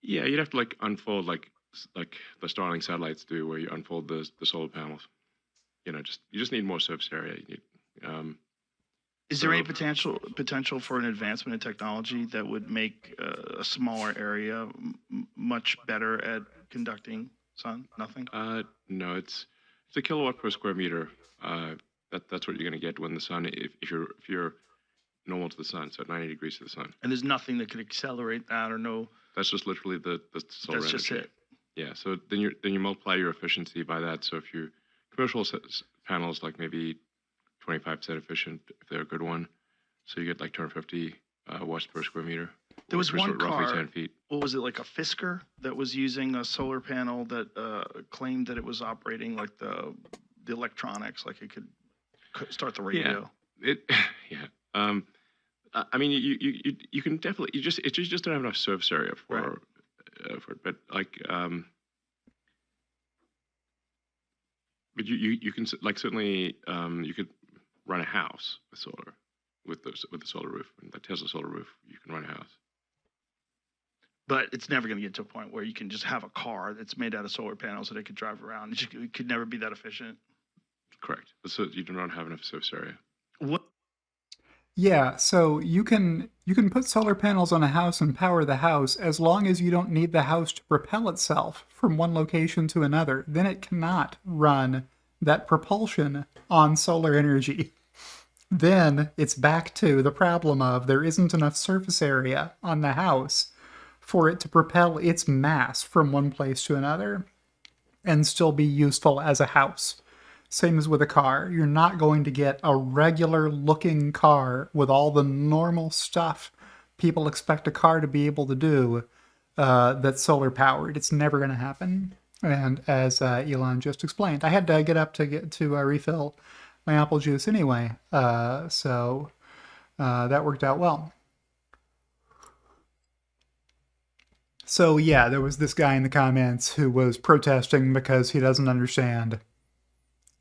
Yeah, you'd have to like unfold like the Starlink satellites do, where you unfold the solar panels. You just need more surface area. Is there any potential for an advancement in technology that would make a smaller area much better at conducting sun? Nothing. No, it's a kilowatt per square meter. That's what you're going to get when the sun, if you're normal to the sun, so at 90 degrees to the sun. And there's nothing that could accelerate that, or no. That's just literally the solar energy. That's just it. Yeah. So then you multiply your efficiency by that. So if you commercial panels, like maybe 25% efficient if they're a good one, so you get like 250 watts per square meter. There was one car, roughly 10 feet. What was it, like a Fisker that was using a solar panel that claimed that it was operating like the electronics, like it could start the radio. Yeah. I mean, you can definitely you just don't have enough surface area for it, but like but you can like certainly you could run a house with solar with the solar roof, the Tesla solar roof. You can run a house. But it's never going to get to a point where you can just have a car that's made out of solar panels that it could drive around. It could never be that efficient. Correct. So you do not have enough surface area. What? Yeah, so you can put solar panels on a house and power the house as long as you don't need the house to propel itself from one location to another. Then it cannot run that propulsion on solar energy. Then it's back to the problem of there isn't enough surface area on the house for it to propel its mass from one place to another and still be useful as a house. Same as with a car. You're not going to get a regular looking car with all the normal stuff people expect a car to be able to do that's solar powered. It's never going to happen. And as Elon just explained, I had to get up to refill my apple juice anyway. So that worked out well. So yeah, there was this guy in the comments who was protesting because he doesn't understand.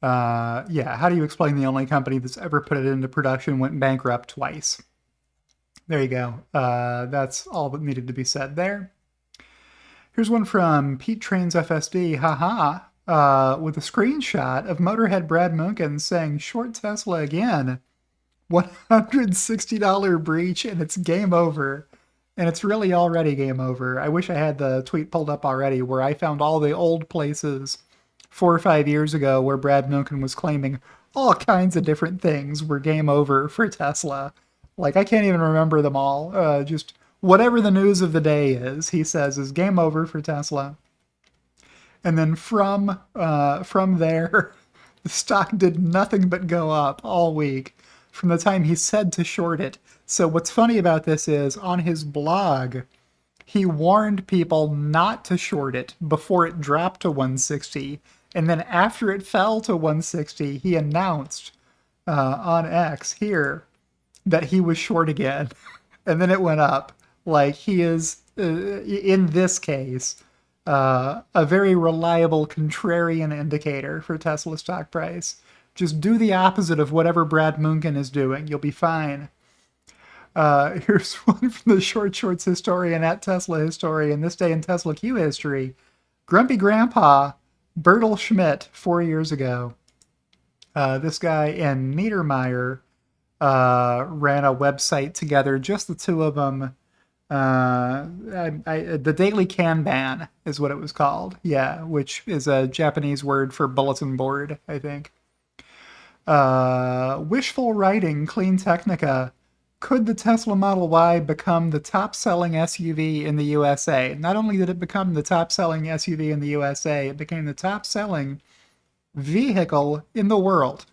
How do you explain the only company that's ever put it into production went bankrupt twice? There you go. That's all that needed to be said there. Here's one from Pete Trains FSD, with a screenshot of Motorhead Brad Munkin saying, short Tesla again, $160 breach, and it's game over. And it's really already game over. I wish I had the tweet pulled up already where I found all the old places 4 or 5 years ago where Brad Munkin was claiming all kinds of different things were game over for Tesla. Like, I can't even remember them all. Just whatever the news of the day is, he says, is game over for Tesla. And then from there, the stock did nothing but go up all week from the time he said to short it. So what's funny about this is, on his blog, he warned people not to short it before it dropped to 160. And then after it fell to 160, he announced on X here that he was short again. and then it went up. Like, he is, in this case, a very reliable contrarian indicator for Tesla stock price. Just do the opposite of whatever Brad Munkin is doing. You'll be fine. Here's one from the Shorts historian at Tesla historian, this day in Tesla Q history. Grumpy Grandpa Bertel Schmidt 4 years ago. This guy and Niedermeyer ran a website together, just the two of them. The Daily Kanban is what it was called. Yeah, which is a Japanese word for bulletin board, I think. Wishful writing, Clean Technica. Could the Tesla Model Y become the top-selling SUV in the USA? Not only did it become the top-selling SUV in the USA, it became the top-selling vehicle in the world.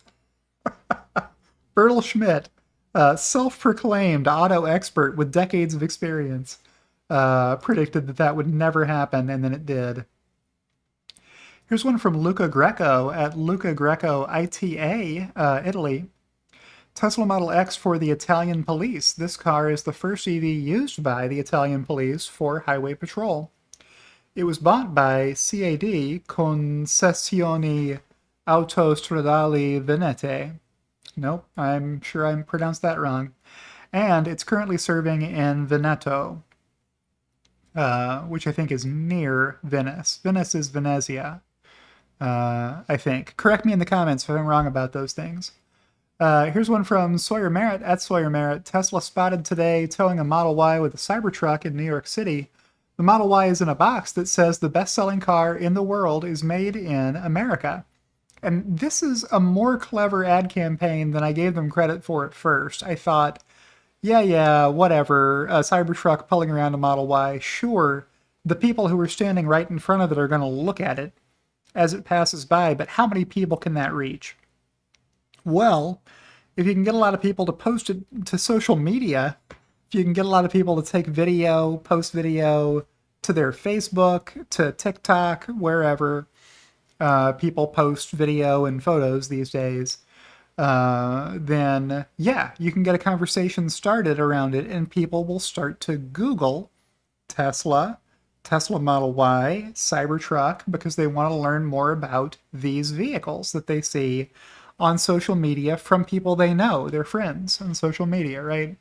Bertel Schmidt, self-proclaimed auto expert with decades of experience, predicted that that would never happen, and then it did. Here's one from Luca Greco at Luca Greco ITA, Italy. Tesla Model X for the Italian police. This car is the first EV used by the Italian police for highway patrol. It was bought by CAD, Concessioni Autostradali Venete. Nope, I'm sure I pronounced that wrong. And it's currently serving in Veneto, which I think is near Venice. Venice is Venezia, I think. Correct me in the comments if I'm wrong about those things. Here's one from Sawyer Merritt at Sawyer Merritt. Tesla spotted today towing a Model Y with a Cybertruck in New York City. The Model Y is in a box that says the best-selling car in the world is made in America. And this is a more clever ad campaign than I gave them credit for at first. I thought, yeah, whatever, a Cybertruck pulling around a Model Y, sure, the people who are standing right in front of it are going to look at it as it passes by, but how many people can that reach? Well, if you can get a lot of people to post it to social media, if you can get a lot of people to take video, post video to their Facebook, to TikTok, wherever people post video and photos these days, then yeah, you can get a conversation started around it, and people will start to Google Tesla, Tesla Model Y, Cybertruck, because they want to learn more about these vehicles that they see on social media from people they know, their friends on social media, right?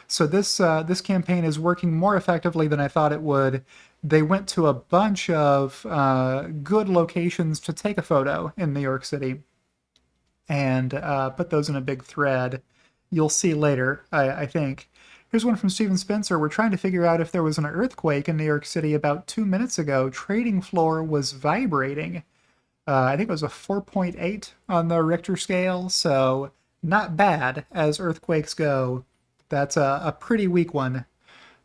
So this campaign is working more effectively than I thought it would. They went to a bunch of good locations to take a photo in New York City and put those in a big thread. You'll see later, I think. Here's one from Steven Spencer. We're trying to figure out if there was an earthquake in New York City about 2 minutes ago. Trading floor was vibrating. I think it was a 4.8 on the Richter scale, so not bad as earthquakes go. That's a pretty weak one.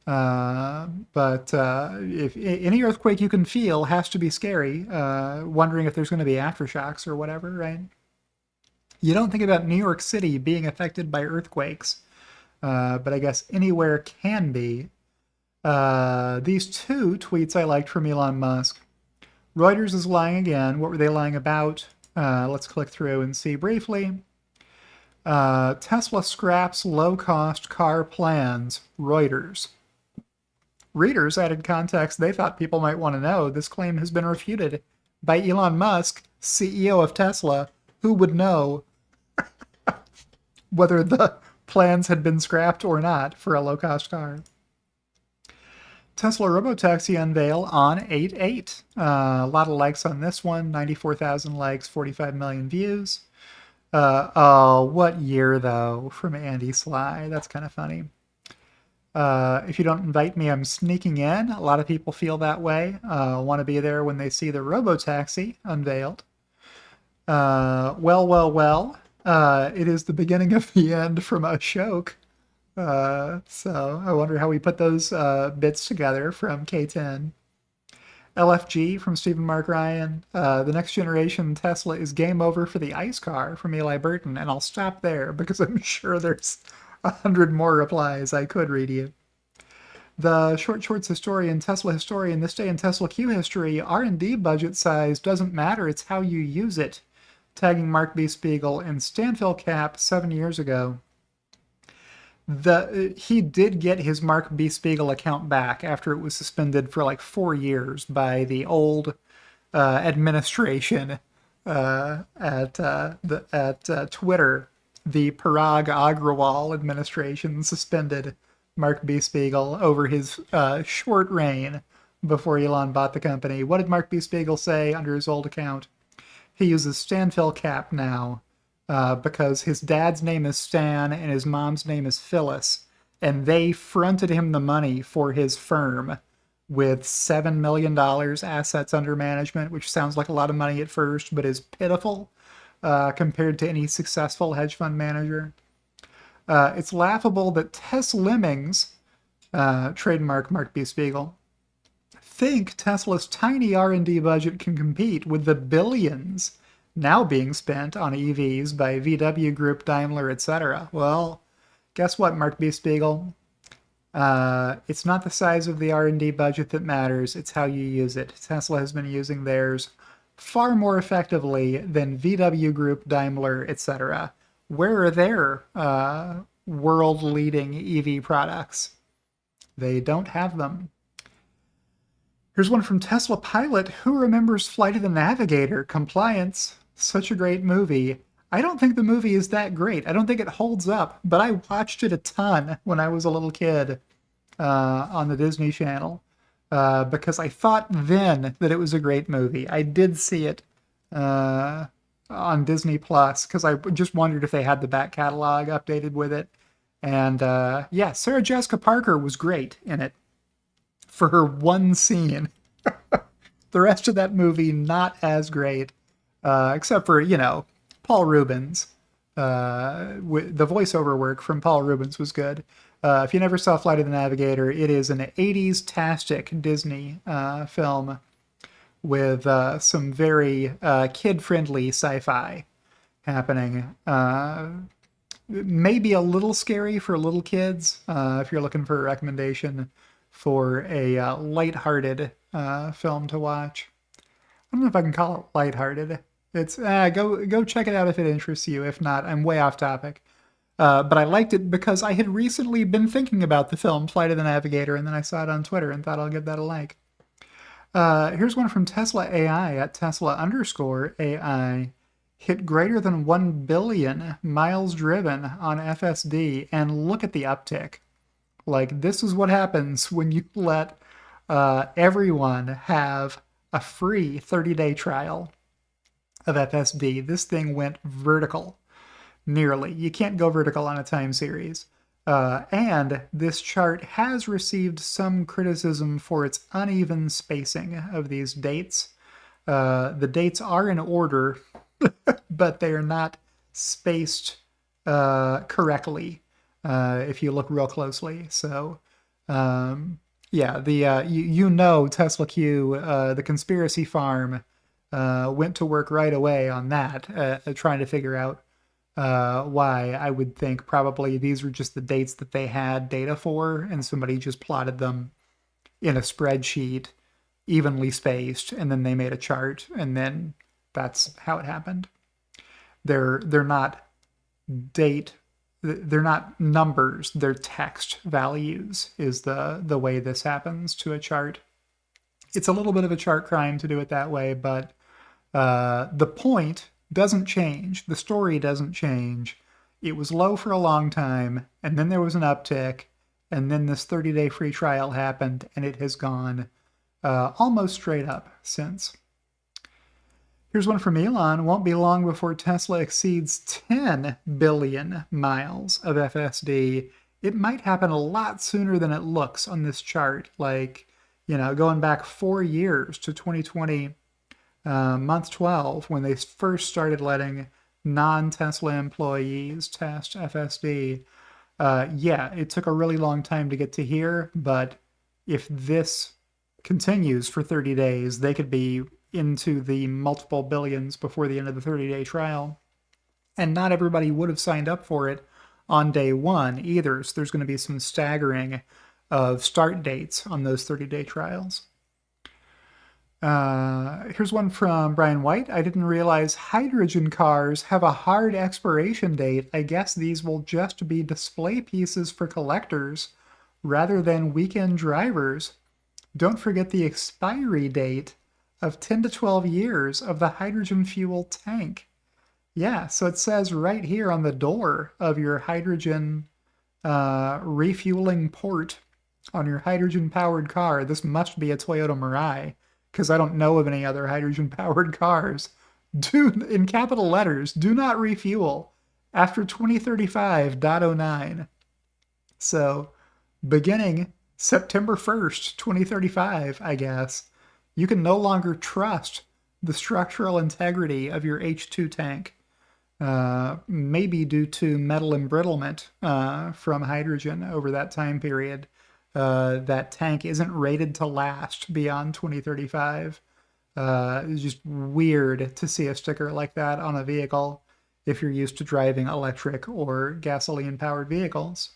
But if any earthquake you can feel has to be scary, wondering if there's going to be aftershocks or whatever, right? You don't think about New York City being affected by earthquakes, but I guess anywhere can be. These two tweets I liked from Elon Musk. Reuters is lying again. What were they lying about? Let's click through and see briefly. Tesla scraps low-cost car plans. Reuters. Readers added context they thought people might want to know. This claim has been refuted by Elon Musk, CEO of Tesla, who would know whether the plans had been scrapped or not for a low-cost car. Tesla Robotaxi unveil on 8/8. A lot of likes on this one. 94,000 likes, 45 million views. Oh, what year, though, from Andy Sly. That's kind of funny. If you don't invite me, I'm sneaking in. A lot of people feel that way. Want to be there when they see the Robotaxi unveiled. Well. It is the beginning of the end from Ashok. So I wonder how we put those bits together from K10. LFG from Stephen Mark Ryan. The next generation Tesla is game over for the ICE car from Eli Burton. And I'll stop there because I'm sure there's 100 more replies I could read you. The Shorts historian, Tesla historian, this day in Tesla Q history, R&D budget size doesn't matter, it's how you use it. Tagging Mark B. Spiegel and Stanfill Cap 7 years ago. He did get his Mark B. Spiegel account back after it was suspended for like 4 years by the old administration at Twitter. The Parag Agrawal administration suspended Mark B. Spiegel over his short reign before Elon bought the company. What did Mark B. Spiegel say under his old account? He uses Stanfill Cap now because his dad's name is Stan and his mom's name is Phyllis, and they fronted him the money for his firm with $7 million assets under management, which sounds like a lot of money at first, but is pitiful compared to any successful hedge fund manager. It's laughable that Tess Lemmings, trademark Mark B. Spiegel, think Tesla's tiny R&D budget can compete with the billions now being spent on EVs by VW Group, Daimler, etc. Well, guess what, Mark B. Spiegel? It's not the size of the R&D budget that matters, it's how you use it. Tesla has been using theirs far more effectively than VW Group, Daimler, etc. Where are their world-leading EV products? They don't have them. Here's one from Tesla Pilot. Who remembers Flight of the Navigator? Compliance. Such a great movie. I don't think the movie is that great. I don't think it holds up, but I watched it a ton when I was a little kid on the Disney Channel because I thought then that it was a great movie. I did see it on Disney Plus because I just wondered if they had the back catalog updated with it. And yeah, Sarah Jessica Parker was great in it for her one scene. The rest of that movie, not as great, except for, Paul Rubens. The voiceover work from Paul Rubens was good. If you never saw Flight of the Navigator, it is an 80s-tastic Disney film with some very kid-friendly sci-fi happening. Maybe a little scary for little kids if you're looking for a recommendation for a lighthearted film to watch. I don't know if I can call it lighthearted. It's go check it out if it interests you. If not, I'm way off topic. But I liked it because I had recently been thinking about the film Flight of the Navigator, and then I saw it on Twitter and thought I'll give that a like. Here's one from Tesla AI at Tesla_AI. Hit greater than 1 billion miles driven on FSD, and look at the uptick. Like, this is what happens when you let everyone have a free 30-day trial of FSD. This thing went vertical, nearly. You can't go vertical on a time series. And this chart has received some criticism for its uneven spacing of these dates. The dates are in order, but they are not spaced correctly. If you look real closely. So, yeah, Tesla Q, the conspiracy farm, went to work right away on that, trying to figure out why. I would think probably these were just the dates that they had data for, and somebody just plotted them in a spreadsheet, evenly spaced, and then they made a chart, and then that's how it happened. They're not they're not numbers, they're text values is the way this happens to a chart. It's a little bit of a chart crime to do it that way, but the point doesn't change. The story doesn't change. It was low for a long time, and then there was an uptick, and then this 30-day free trial happened, and it has gone almost straight up since. Here's one from Elon. Won't be long before Tesla exceeds 10 billion miles of FSD. It might happen a lot sooner than it looks on this chart. Like, going back 4 years to 2020, month 12, when they first started letting non-Tesla employees test FSD. Yeah, it took a really long time to get to here, but if this continues for 30 days, they could be into the multiple billions before the end of the 30-day trial. And not everybody would have signed up for it on day one either, so there's going to be some staggering of start dates on those 30-day trials. Here's one from Brian White. I didn't realize hydrogen cars have a hard expiration date. I guess these will just be display pieces for collectors rather than weekend drivers. Don't forget the expiry date of 10 to 12 years of the hydrogen fuel tank. Yeah, so it says right here on the door of your hydrogen refueling port on your hydrogen powered car. This must be a Toyota Mirai because I don't know of any other hydrogen powered cars. Do, in capital letters, do not refuel after 2035.09. So, beginning September 1st, 2035, I guess, you can no longer trust the structural integrity of your H2 tank. Maybe due to metal embrittlement from hydrogen over that time period. That tank isn't rated to last beyond 2035. It's just weird to see a sticker like that on a vehicle if you're used to driving electric or gasoline-powered vehicles.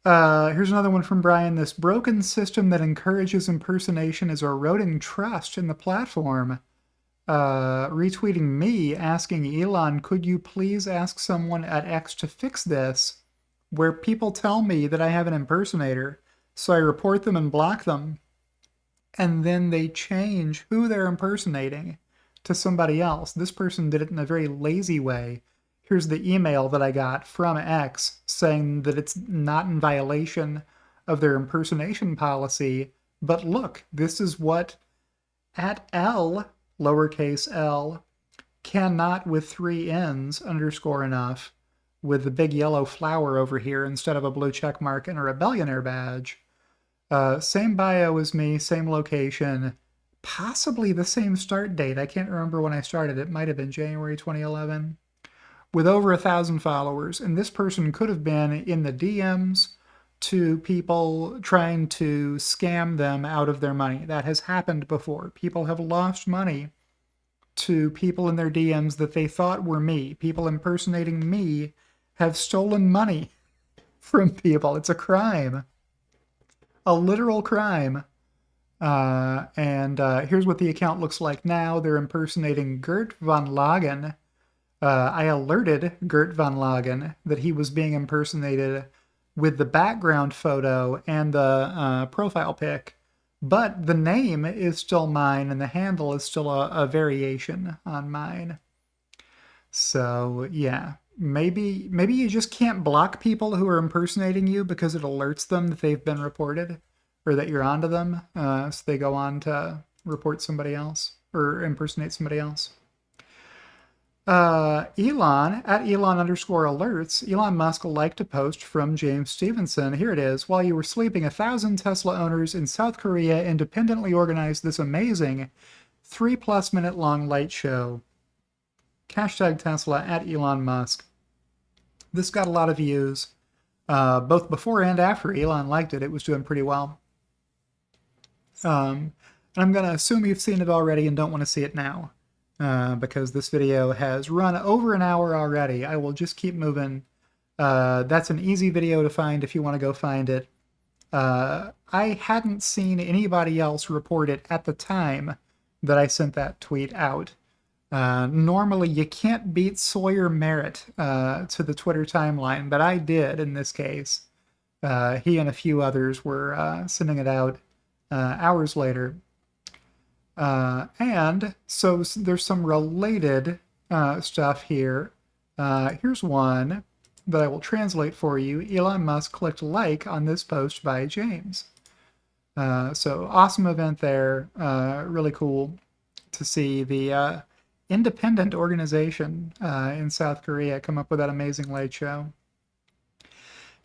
Here's another one from Brian. This broken system that encourages impersonation is eroding trust in the platform. Retweeting me asking Elon, could you please ask someone at X to fix this? Where people tell me that I have an impersonator, so I report them and block them, and then they change who they're impersonating to somebody else. This person did it in a very lazy way. Here's the email that I got from X saying that it's not in violation of their impersonation policy, but look, this is what at L, lowercase l, cannot with 3 n's underscore enough with the big yellow flower over here instead of a blue check mark and a rebellionaire badge. Same bio as me, same location, possibly the same start date. I can't remember when I started. It might have been January 2011. With over 1,000 followers. And this person could have been in the DMs to people trying to scam them out of their money. That has happened before. People have lost money to people in their DMs that they thought were me. People impersonating me have stolen money from people. It's a crime. A literal crime. Here's what the account looks like now. They're impersonating Gert von Lagen. I alerted Gert von Lagen that he was being impersonated with the background photo and the profile pic, but the name is still mine and the handle is still a variation on mine. So yeah, maybe you just can't block people who are impersonating you because it alerts them that they've been reported or that you're onto them, so they go on to report somebody else or impersonate somebody else. Elon, at Elon_alerts, Elon Musk liked a post from James Stevenson. Here it is. While you were sleeping, 1,000 Tesla owners in South Korea independently organized this amazing 3+ minute long light show. Hashtag Tesla at Elon Musk. This got a lot of views, both before and after Elon liked it. It was doing pretty well. And I'm going to assume you've seen it already and don't want to see it now. Because this video has run over an hour already. I will just keep moving. That's an easy video to find if you want to go find it. I hadn't seen anybody else report it at the time that I sent that tweet out. Normally, you can't beat Sawyer Merritt to the Twitter timeline, but I did in this case. He and a few others were sending it out hours later. And so there's some related stuff here. Here's one that I will translate for you. Elon Musk clicked like on this post by James. So awesome event there. Really cool to see the independent organization in South Korea come up with that amazing light show.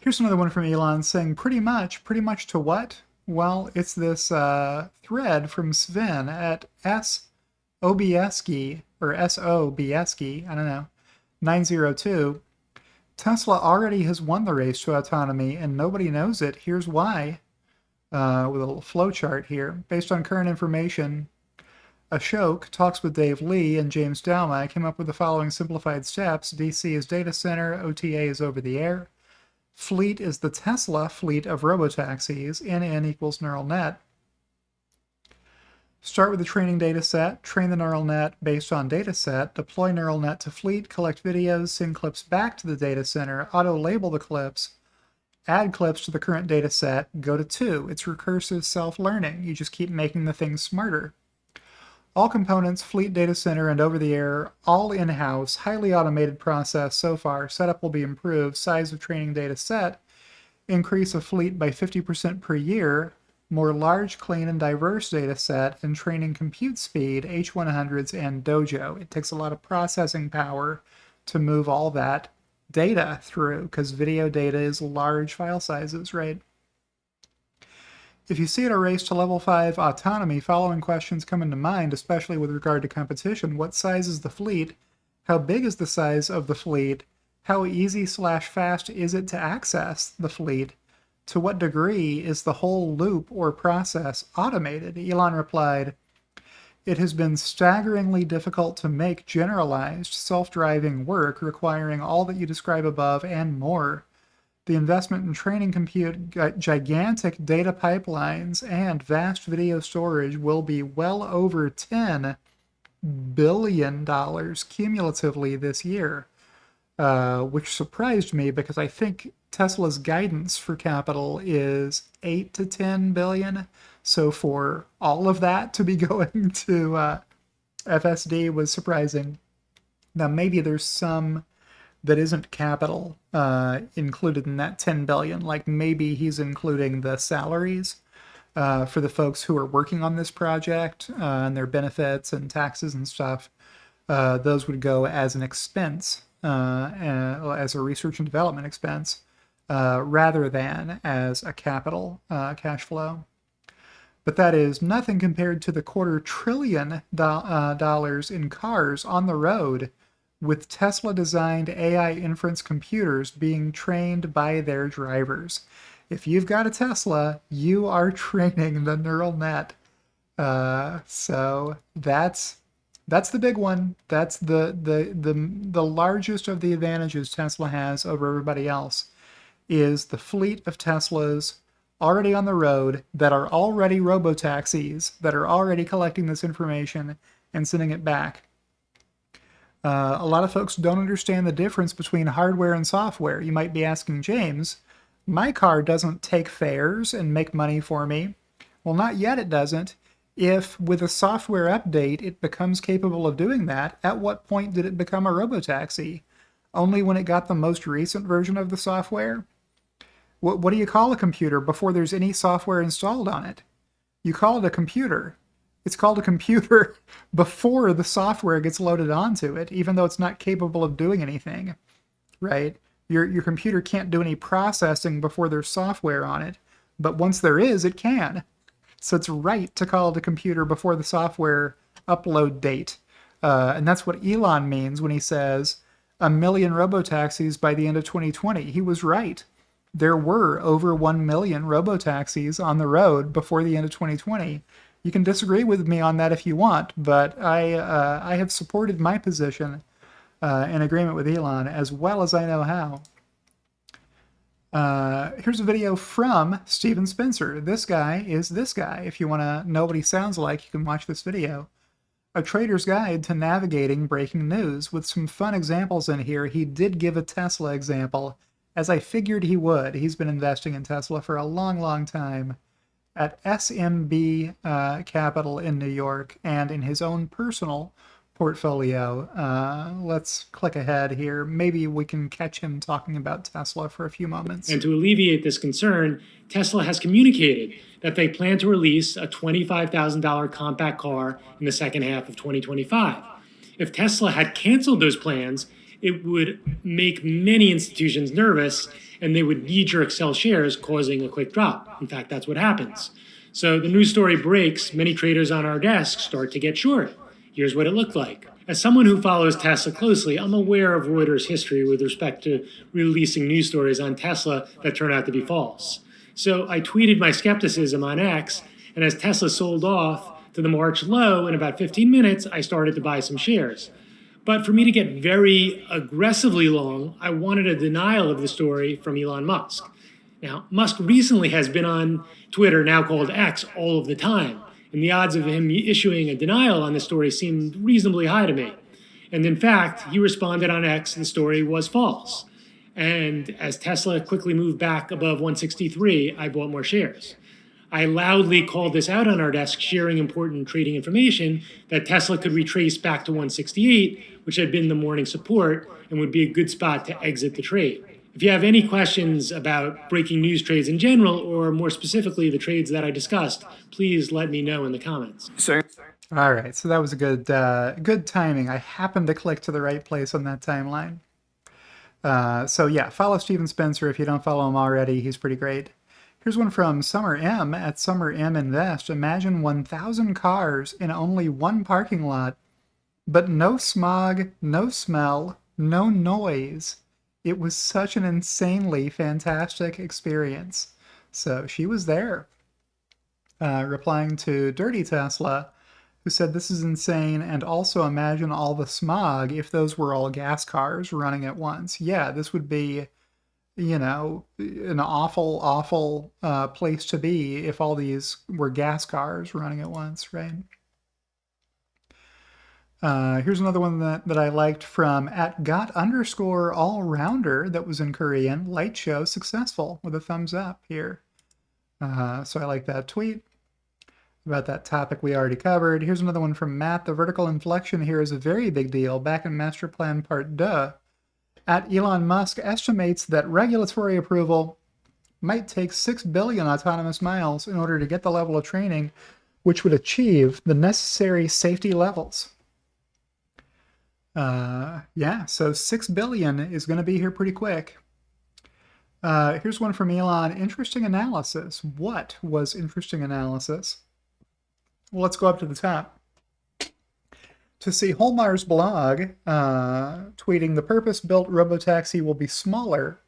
Here's another one from Elon saying pretty much to what? Well, it's this thread from Sven at S-O-B-S-K, or S-O-B-S-K, I don't know, 902. Tesla already has won the race to autonomy, and nobody knows it. Here's why, with a little flowchart here. Based on current information, Ashok talks with Dave Lee and James Dalma came up with the following simplified steps. DC is data center, OTA is over the air. Fleet is the Tesla fleet of robotaxis. NN equals neural net. Start with the training data set, train the neural net based on data set, deploy neural net to fleet, collect videos, send clips back to the data center, auto-label the clips, add clips to the current data set, go to 2. It's recursive self-learning. You just keep making the thing smarter. All components, fleet, data center, and over-the-air, all in-house, highly automated process so far. Setup will be improved. Size of training data set, increase of fleet by 50% per year, more large, clean, and diverse data set, and training compute speed, H100s, and Dojo. It takes a lot of processing power to move all that data through, because video data is large file sizes, right? If you see it a race to level 5 autonomy, following questions come into mind, especially with regard to competition. What size is the fleet? How big is the size of the fleet? How easy/fast is it to access the fleet? To what degree is the whole loop or process automated? Elon replied, "It has been staggeringly difficult to make generalized self-driving work requiring all that you describe above and more. The investment in training compute, gigantic data pipelines, and vast video storage will be well over $10 billion cumulatively this year," which surprised me because I think Tesla's guidance for capital is 8 to 10 billion. So for all of that to be going to FSD was surprising. Now maybe there's some that isn't capital included in that 10 billion. Like maybe he's including the salaries for the folks who are working on this project and their benefits and taxes and stuff. Those would go as an expense, as a research and development expense, rather than as a capital cash flow. But that is nothing compared to the $250 billion in cars on the road with Tesla-designed AI inference computers being trained by their drivers. If you've got a Tesla, you are training the neural net. So that's the big one. That's the largest of the advantages Tesla has over everybody else, is the fleet of Teslas already on the road that are already robotaxis, that are already collecting this information and sending it back. A lot of folks don't understand the difference between hardware and software. You might be asking, James, my car doesn't take fares and make money for me. Well, not yet it doesn't. If with a software update it becomes capable of doing that, at what point did it become a robotaxi? Only when it got the most recent version of the software? What do you call a computer before there's any software installed on it? You call it a computer. It's called a computer before the software gets loaded onto it, even though it's not capable of doing anything, right? Your computer can't do any processing before there's software on it, but once there is, it can. So it's right to call it a computer before the software upload date. And that's what Elon means when he says 1 million robotaxis by the end of 2020. He was right. There were over 1 million robotaxis on the road before the end of 2020. You can disagree with me on that if you want, but I have supported my position in agreement with Elon as well as I know how. Here's a video from Steven Spencer. This guy is this guy. If you want to know what he sounds like, you can watch this video. A Trader's Guide to Navigating Breaking News, with some fun examples in here. He did give a Tesla example, as I figured he would. He's been investing in Tesla for a long, long time at SMB Capital in New York and in his own personal portfolio. Let's click ahead here. Maybe we can catch him talking about Tesla for a few moments. And to alleviate this concern, Tesla has communicated that they plan to release a $25,000 compact car in the second half of 2025. If Tesla had canceled those plans, it would make many institutions nervous and they would knee-jerk sell shares, causing a quick drop. In fact, that's what happens. So the news story breaks, many traders on our desk start to get short. Here's what it looked like. As someone who follows Tesla closely, I'm aware of Reuters' history with respect to releasing news stories on Tesla that turn out to be false. So I tweeted my skepticism on X, and as Tesla sold off to the March low in about 15 minutes, I started to buy some shares. But for me to get very aggressively long, I wanted a denial of the story from Elon Musk. Now, Musk recently has been on Twitter, now called X, all of the time. and the odds of him issuing a denial on the story seemed reasonably high to me. And in fact, he responded on X the story was false. And as Tesla quickly moved back above 163, I bought more shares. I loudly called this out on our desk, sharing important trading information that Tesla could retrace back to 168, which had been the morning support and would be a good spot to exit the trade. If you have any questions about breaking news trades in general, or more specifically the trades that I discussed, please let me know in the comments. All right, so that was a good timing. I happened to click to the right place on that timeline. So yeah, follow Steven Spencer if you don't follow him already. He's pretty great. Here's one from Summer M at Summer M Invest. Imagine 1,000 cars in only one parking lot, but no smog, no smell, no noise. It was such an insanely fantastic experience. So she was there. Replying to Dirty Tesla, who said this is insane, and also imagine all the smog if those were all gas cars running at once. Yeah, this would be, you know, an awful, awful place to be if all these were gas cars running at once, right? Here's another one that I liked from at got_allrounder that was in Korean. Light show successful with a thumbs up here. So I like that tweet. About that topic we already covered. Here's another one from Matt. The vertical inflection here is a very big deal. Back in Master Plan Part Duh, at Elon Musk estimates that regulatory approval might take 6 billion autonomous miles in order to get the level of training which would achieve the necessary safety levels. Yeah, so 6 billion is going to be here pretty quick. Here's one from Elon. Interesting analysis. What was interesting analysis? Well, let's go up to the top to see WholeMarsBlog tweeting the purpose-built robotaxi will be smaller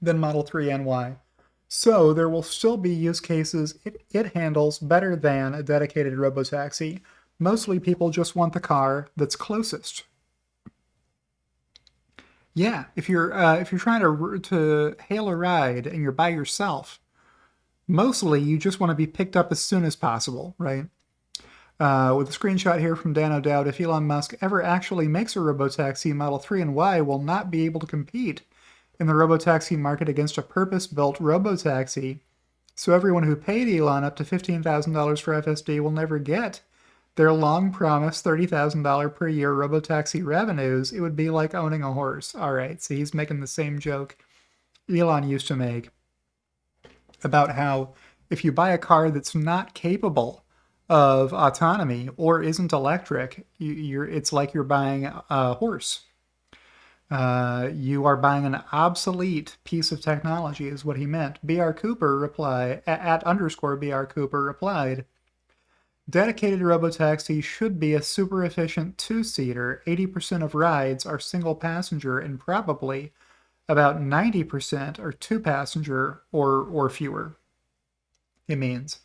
than Model 3 NY. So there will still be use cases it handles better than a dedicated robotaxi. Mostly people just want the car that's closest. Yeah, if you're trying to hail a ride and you're by yourself, mostly you just want to be picked up as soon as possible, right? With a screenshot here from Dan O'Dowd, if Elon Musk ever actually makes a robotaxi, Model 3 and Y will not be able to compete in the robotaxi market against a purpose-built robotaxi. So everyone who paid Elon up to $15,000 for FSD will never get their long-promised $30,000 per year robotaxi revenues. It would be like owning a horse. All right, so he's making the same joke Elon used to make about how if you buy a car that's not capable of autonomy or isn't electric, it's like you're buying a horse. You are buying an obsolete piece of technology is what he meant. BR Cooper replied, @_BR Cooper replied, dedicated robotaxi should be a super efficient two-seater. 80% of rides are single passenger and probably about 90% are two-passenger or fewer. It means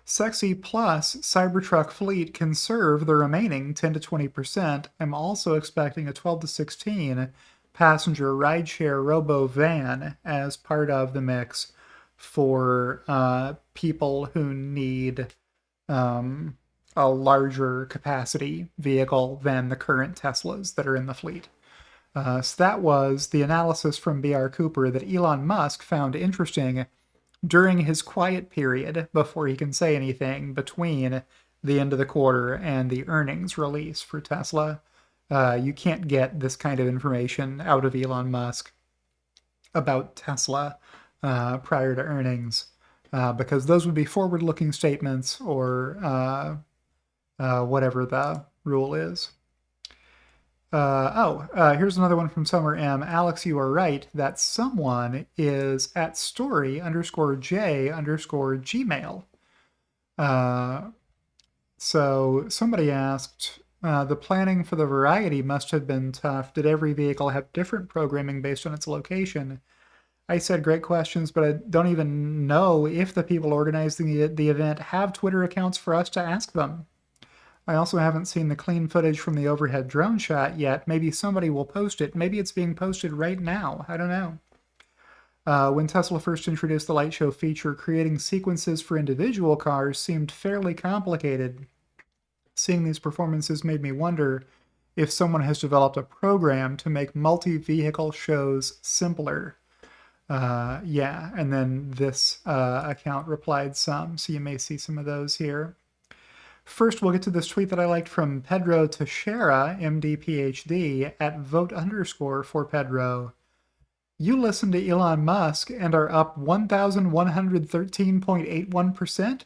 Sexy Plus Cybertruck fleet can serve the remaining 10 to 20%. I'm also expecting a 12 to 16 passenger rideshare robo van as part of the mix for people who need a larger capacity vehicle than the current Teslas that are in the fleet. So that was the analysis from BR Cooper that Elon Musk found interesting during his quiet period before he can say anything between the end of the quarter and the earnings release for Tesla. You can't get this kind of information out of Elon Musk about Tesla prior to earnings because those would be forward-looking statements or whatever the rule is. Here's another one from Summer M. Alex, you are right that someone is at story_J_Gmail. So somebody asked, the planning for the Variety must have been tough. Did every vehicle have different programming based on its location? I said great questions, but I don't even know if the people organizing the event have Twitter accounts for us to ask them. I also haven't seen the clean footage from the overhead drone shot yet. Maybe somebody will post it. Maybe it's being posted right now. I don't know. When Tesla first introduced the light show feature, creating sequences for individual cars seemed fairly complicated. Seeing these performances made me wonder if someone has developed a program to make multi-vehicle shows simpler. Yeah, and then this account replied some, so you may see some of those here. First, we'll get to this tweet that I liked from Pedro Teixeira, MD PhD, at vote_for Pedro. You listen to Elon Musk and are up 1,113.81%?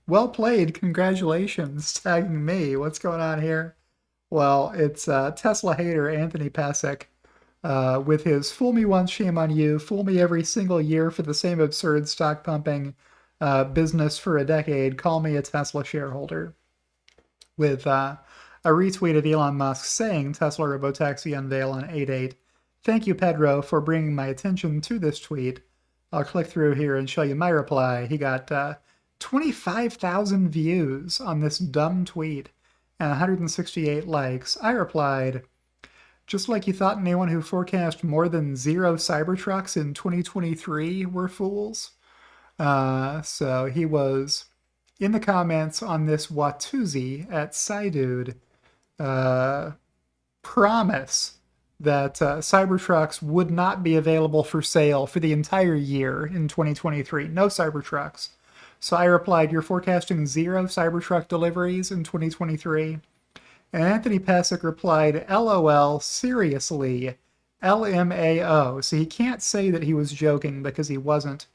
Well played, congratulations, tagging me. What's going on here? Well, it's Tesla hater Anthony Pasek with his fool me once, shame on you, fool me every single year for the same absurd stock pumping business for a decade, call me a Tesla shareholder. With a retweet of Elon Musk saying Tesla Robotaxi unveil on 8/8. Thank you, Pedro, for bringing my attention to this tweet. I'll click through here and show you my reply. He got 25,000 views on this dumb tweet and 168 likes. I replied, just like you thought anyone who forecast more than 0 Cybertrucks in 2023 were fools. So he was in the comments on this Watusi at Scidude promise that Cybertrucks would not be available for sale for the entire year in 2023. No Cybertrucks. So I replied, you're forecasting 0 Cybertruck deliveries in 2023? And Anthony Pasek replied, LOL, seriously, LMAO. So he can't say that he was joking because he wasn't.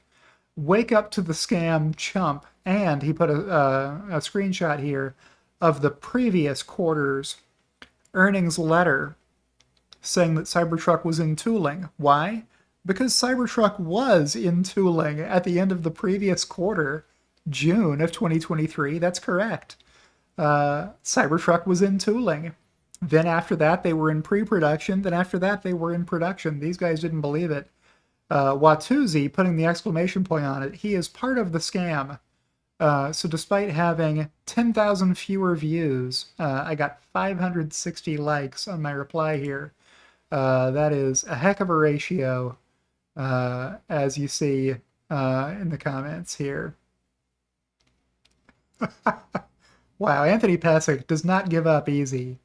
Wake up to the scam, chump. And he put a screenshot here of the previous quarter's earnings letter saying that Cybertruck was in tooling. Why? Because Cybertruck was in tooling at the end of the previous quarter, June of 2023. That's correct. Cybertruck was in tooling. Then after that, they were in pre-production. Then after that, they were in production. These guys didn't believe it. Watusi, putting the exclamation point on it, he is part of the scam. So despite having 10,000 fewer views, I got 560 likes on my reply here. That is a heck of a ratio, as you see in the comments here. Wow, Anthony Pasek does not give up easy.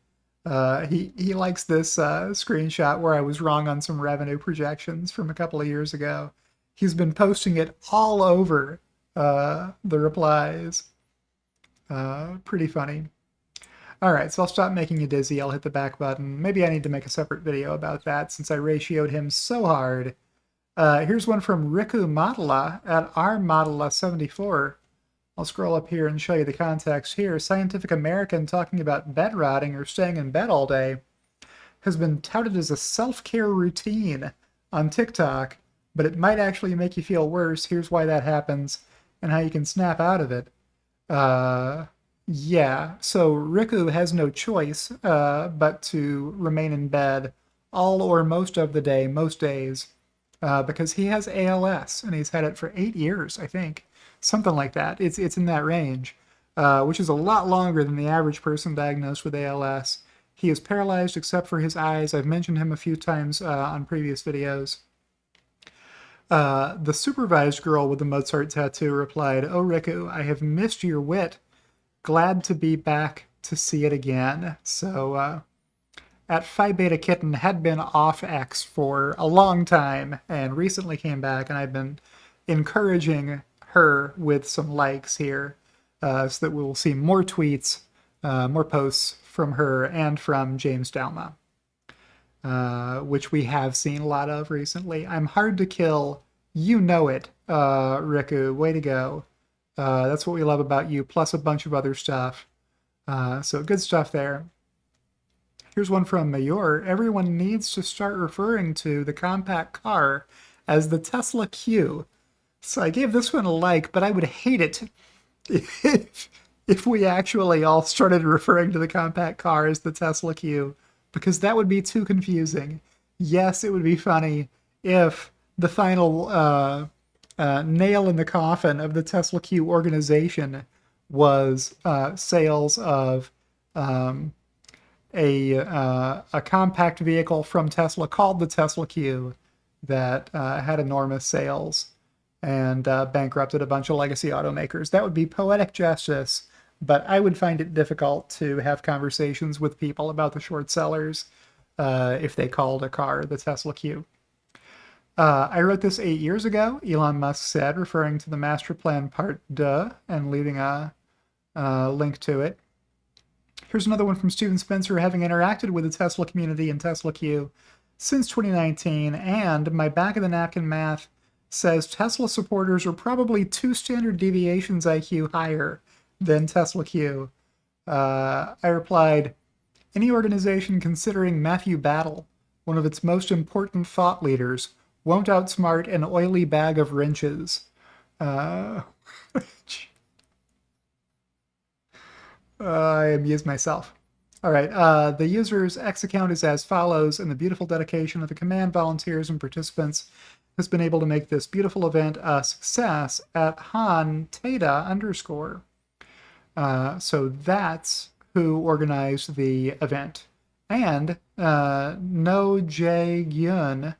He likes this screenshot where I was wrong on some revenue projections from a couple of years ago. He's been posting it all over the replies. Pretty funny. All right, so I'll stop making you dizzy. I'll hit the back button. Maybe I need to make a separate video about that since I ratioed him so hard. Here's one from Riku Modela at rmodela74. I'll scroll up here and show you the context here. Scientific American talking about bed rotting or staying in bed all day has been touted as a self-care routine on TikTok, but it might actually make you feel worse. Here's why that happens and how you can snap out of it. Yeah, so Riku has no choice but to remain in bed all or most of the day, most days, because he has ALS, and he's had it for 8 years, I think. Something like that. It's in that range, which is a lot longer than the average person diagnosed with ALS. He is paralyzed except for his eyes. I've mentioned him a few times on previous videos. The supervised girl with the Mozart tattoo replied, "Oh, Riku, I have missed your wit. Glad to be back to see it again." So, at Phi Beta Kitten had been off X for a long time and recently came back, and I've been encouraging her with some likes here so that we will see more tweets, more posts from her and from James Dalma, which we have seen a lot of recently. I'm hard to kill. You know it, Riku. Way to go. That's what we love about you, plus a bunch of other stuff. So good stuff there. Here's one from Mayor. Everyone needs to start referring to the compact car as the Tesla Q. So I gave this one a like, but I would hate it if we actually all started referring to the compact car as the Tesla Q, because that would be too confusing. Yes, it would be funny if the final nail in the coffin of the Tesla Q organization was sales of a compact vehicle from Tesla called the Tesla Q that had enormous sales and bankrupted a bunch of legacy automakers. That would be poetic justice, but I would find it difficult to have conversations with people about the short sellers if they called a car the Tesla Q. I wrote this 8 years ago, Elon Musk said, referring to the master plan part 2 and leaving a link to it. Here's another one from Steven Spencer, having interacted with the Tesla community and Tesla Q since 2019, and my back of the napkin math says Tesla supporters are probably 2 standard deviations IQ higher than Tesla Q. I replied, any organization considering Matthew Battle, one of its most important thought leaders, won't outsmart an oily bag of wrenches. I amused myself. All right, the user's X account is as follows, and the beautiful dedication of the command volunteers and participants has been able to make this beautiful event a success at Han_Tata_. So that's who organized the event. And No Jae Gyun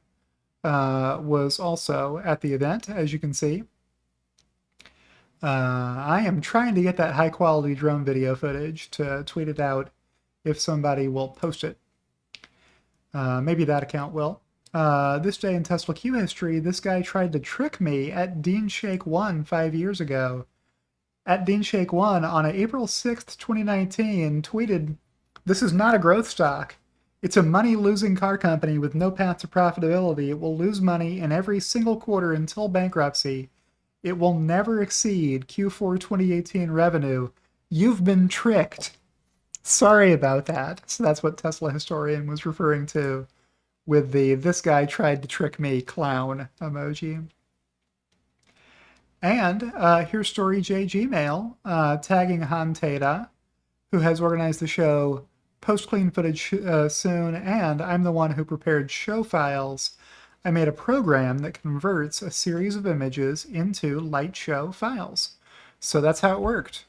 was also at the event, as you can see. I am trying to get that high quality drone video footage to tweet it out if somebody will post it. Maybe that account will. This day in Tesla Q history, this guy tried to trick me at Dean Shake 1 5 years ago. At Dean Shake 1 on April 6th, 2019, tweeted, "This is not a growth stock. It's a money-losing car company with no path to profitability. It will lose money in every single quarter until bankruptcy. It will never exceed Q4 2018 revenue. You've been tricked." Sorry about that. So that's what Tesla Historian was referring to with the "this guy tried to trick me" clown emoji. And here's Story J Gmail tagging Han Tata, who has organized the show Post Clean Footage soon, and I'm the one who prepared show files. I made a program that converts a series of images into light show files. So that's how it worked.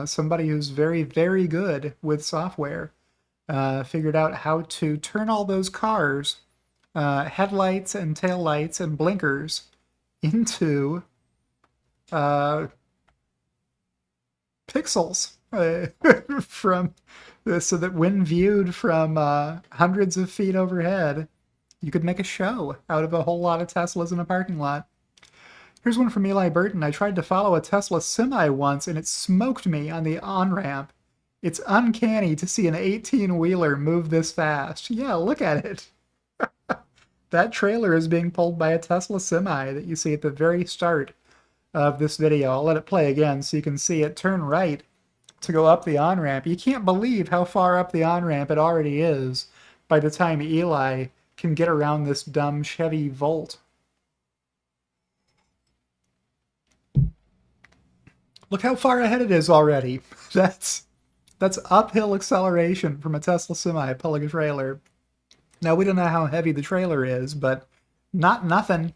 Somebody who's very, very good with software figured out how to turn all those cars, headlights and taillights and blinkers, into pixels from so that when viewed from hundreds of feet overhead, you could make a show out of a whole lot of Teslas in a parking lot. Here's one from Eli Burton. I tried to follow a Tesla semi once and it smoked me on the on-ramp. It's uncanny to see an 18-wheeler move this fast. Yeah, look at it. That trailer is being pulled by a Tesla semi that you see at the very start of this video. I'll let it play again so you can see it turn right to go up the on-ramp. You can't believe how far up the on-ramp it already is by the time Eli can get around this dumb Chevy Volt. Look how far ahead it is already. That's uphill acceleration from a Tesla semi pulling a trailer. Now, we don't know how heavy the trailer is, but not nothing,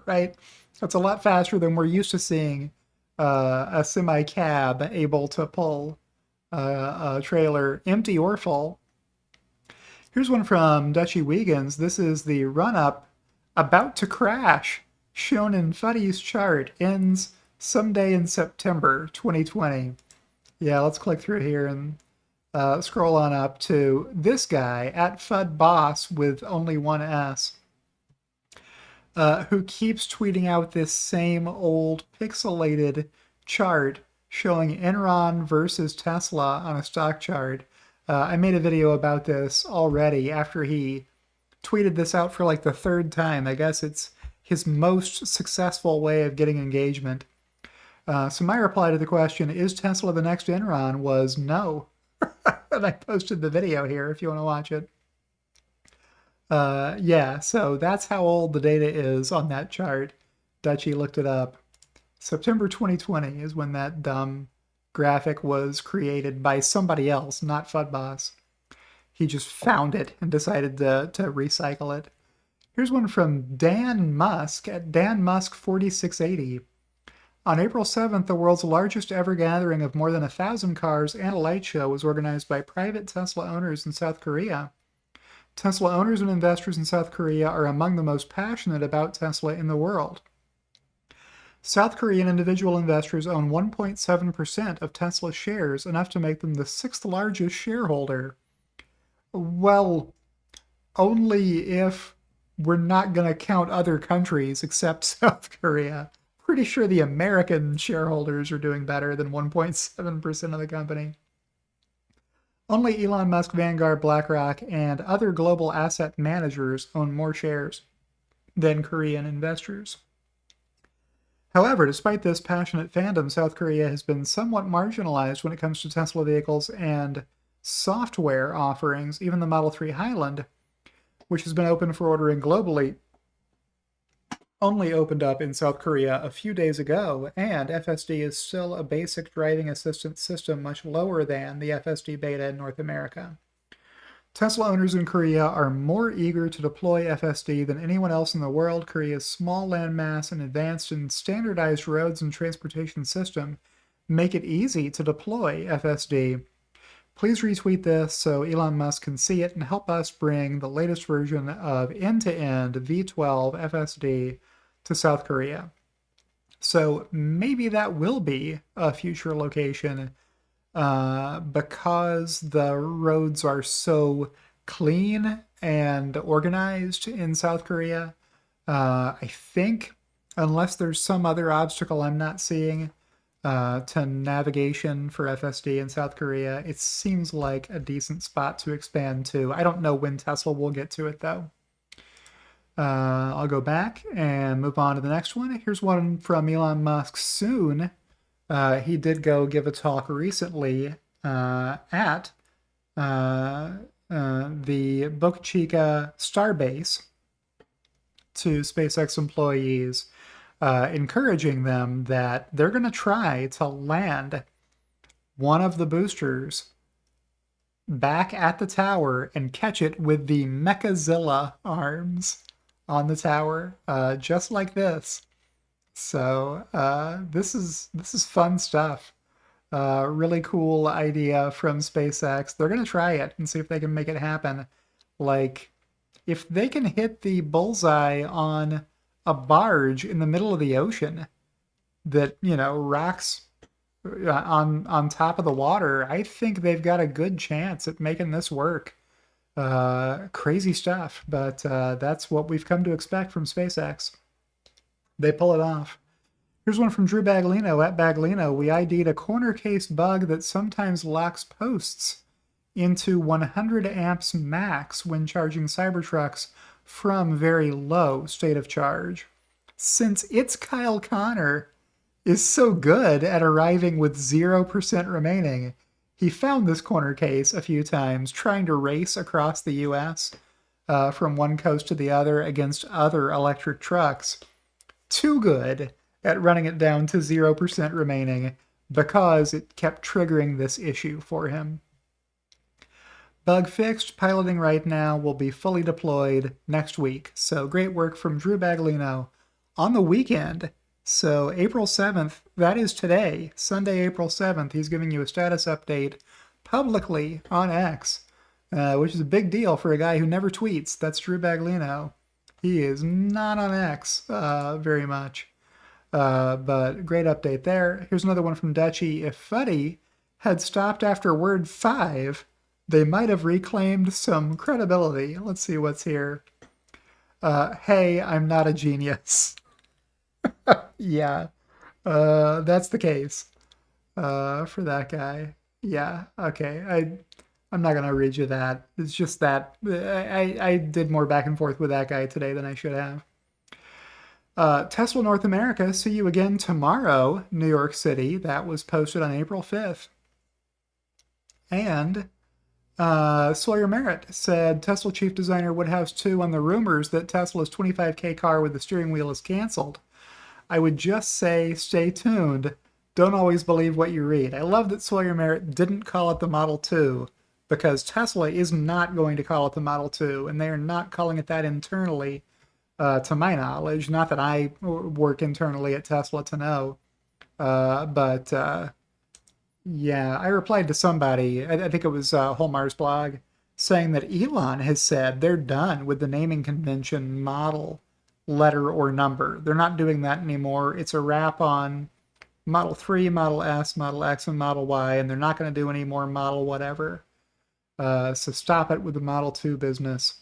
right? That's a lot faster than we're used to seeing a semi cab able to pull a trailer, empty or full. Here's one from Dutchy Wiegans. This is the run-up about to crash, shown in Fuddy's chart, ends someday in September 2020. Yeah, let's click through here and scroll on up to this guy, at Fud Boss with only one S, who keeps tweeting out this same old pixelated chart showing Enron versus Tesla on a stock chart. I made a video about this already after he tweeted this out for like the 3rd time. I guess it's his most successful way of getting engagement. So my reply to the question, is Tesla the next Enron, was no. And I posted the video here if you want to watch it. Yeah, so that's how old the data is on that chart. Dutchy looked it up. September 2020 is when that dumb graphic was created by somebody else, not FudBoss. He just found it and decided to recycle it. Here's one from Dan Musk at DanMusk4680. On April 7th, the world's largest ever gathering of more than 1,000 cars and a light show was organized by private Tesla owners in South Korea. Tesla owners and investors in South Korea are among the most passionate about Tesla in the world. South Korean individual investors own 1.7% of Tesla shares, enough to make them the sixth largest shareholder. Well, only if we're not going to count other countries except South Korea. Pretty sure the American shareholders are doing better than 1.7% of the company. Only Elon Musk, Vanguard, BlackRock, and other global asset managers own more shares than Korean investors. However, despite this passionate fandom, South Korea has been somewhat marginalized when it comes to Tesla vehicles and software offerings. Even the Model 3 Highland, which has been open for ordering globally, only opened up in South Korea a few days ago, and FSD is still a basic driving assistance system much lower than the FSD beta in North America. Tesla owners in Korea are more eager to deploy FSD than anyone else in the world. Korea's small landmass and advanced and standardized roads and transportation system make it easy to deploy FSD. Please retweet this so Elon Musk can see it and help us bring the latest version of end-to-end V12 FSD to South Korea. So maybe that will be a future location because the roads are so clean and organized in South Korea. I think, unless there's some other obstacle I'm not seeing to navigation for FSD in South Korea, it seems like a decent spot to expand to. I don't know when Tesla will get to it, though. I'll go back and move on to the next one. Here's one from Elon Musk soon. He did go give a talk recently at the Boca Chica Starbase to SpaceX employees, encouraging them that they're going to try to land one of the boosters back at the tower and catch it with the Mechazilla arms on the tower, just like this. So this is fun stuff. Really cool idea from SpaceX. They're gonna try it and see if they can make it happen. Like, if they can hit the bullseye on a barge in the middle of the ocean that, rocks on top of the water, I think they've got a good chance at making this work. Crazy stuff, but that's what we've come to expect from SpaceX. They pull it off. Here's one from Drew Baglino. At Baglino, we ID'd a corner case bug that sometimes locks posts into 100 amps max when charging Cybertrucks from very low state of charge. Since it's Kyle Connor is so good at arriving with 0% remaining, he found this corner case a few times trying to race across the US from one coast to the other against other electric trucks. Too good at running it down to 0% remaining because it kept triggering this issue for him. Bug fixed, piloting right now, will be fully deployed next week. So great work from Drew Baglino on the weekend. So April 7th, that is today, Sunday, April 7th, he's giving you a status update publicly on X, which is a big deal for a guy who never tweets. That's Drew Baglino. He is not on X very much. But great update there. Here's another one from Dutchy. If Fuddy had stopped after word 5, they might have reclaimed some credibility. Let's see what's here. Hey, I'm not a genius. Yeah, that's the case for that guy. Yeah, okay. I'm not going to read you that. It's just that I did more back and forth with that guy today than I should have. Tesla North America, see you again tomorrow, New York City. That was posted on April 5th. And Sawyer Merritt said Tesla chief designer Woodhouse 2 on the rumors that Tesla's $25K car with the steering wheel is canceled. I would just say stay tuned. Don't always believe what you read. I love that Sawyer Merritt didn't call it the Model 2 because Tesla is not going to call it the Model 2, and they are not calling it that internally, to my knowledge. Not that I work internally at Tesla to know. But yeah, I replied to somebody, I think it was WholeMarsBlog, saying that Elon has said they're done with the naming convention model, letter, or number. They're not doing that anymore. It's a wrap on Model 3, Model S, Model X, and Model Y, and they're not going to do any more Model whatever. So stop it with the Model 2 business.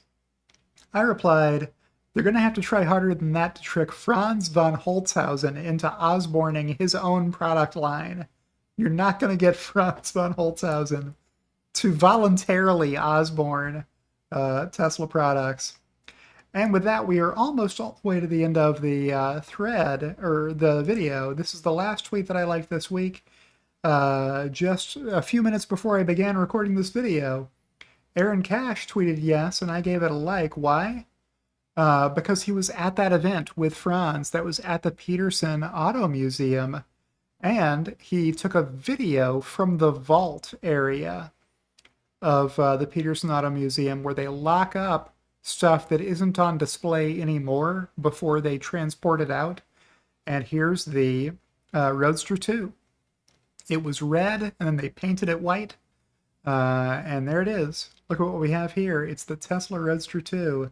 I replied, they're going to have to try harder than that to trick Franz von Holzhausen into Osborning his own product line. You're not going to get Franz von Holzhausen to voluntarily Osborne Tesla products. And with that, we are almost all the way to the end of the thread, or the video. This is the last tweet that I liked this week. Just a few minutes before I began recording this video, Aaron Cash tweeted yes, and I gave it a like. Why? Because he was at that event with Franz that was at the Peterson Auto Museum, and he took a video from the vault area of the Peterson Auto Museum where they lock up stuff that isn't on display anymore before they transport it out. And here's the Roadster 2. It was red, and then they painted it white. And there it is. Look at what we have here. It's the Tesla Roadster 2.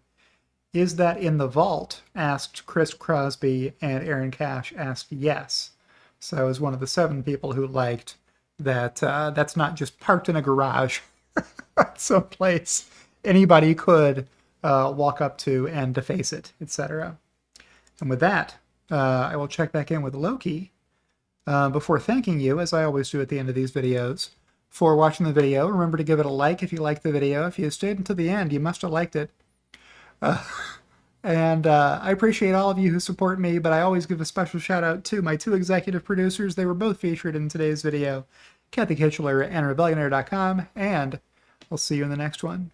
Is that in the vault? Asked Chris Crosby, and Aaron Cash asked yes. So I was one of the 7 people who liked that that's not just parked in a garage someplace anybody could walk up to and deface it, etc. And with that, I will check back in with Loki before thanking you, as I always do at the end of these videos, for watching the video. Remember to give it a like if you liked the video. If you stayed until the end, you must have liked it. And I appreciate all of you who support me, but I always give a special shout out to my 2 executive producers. They were both featured in today's video, Kathy Kitchler and Rebellionaire.com, and I'll see you in the next one.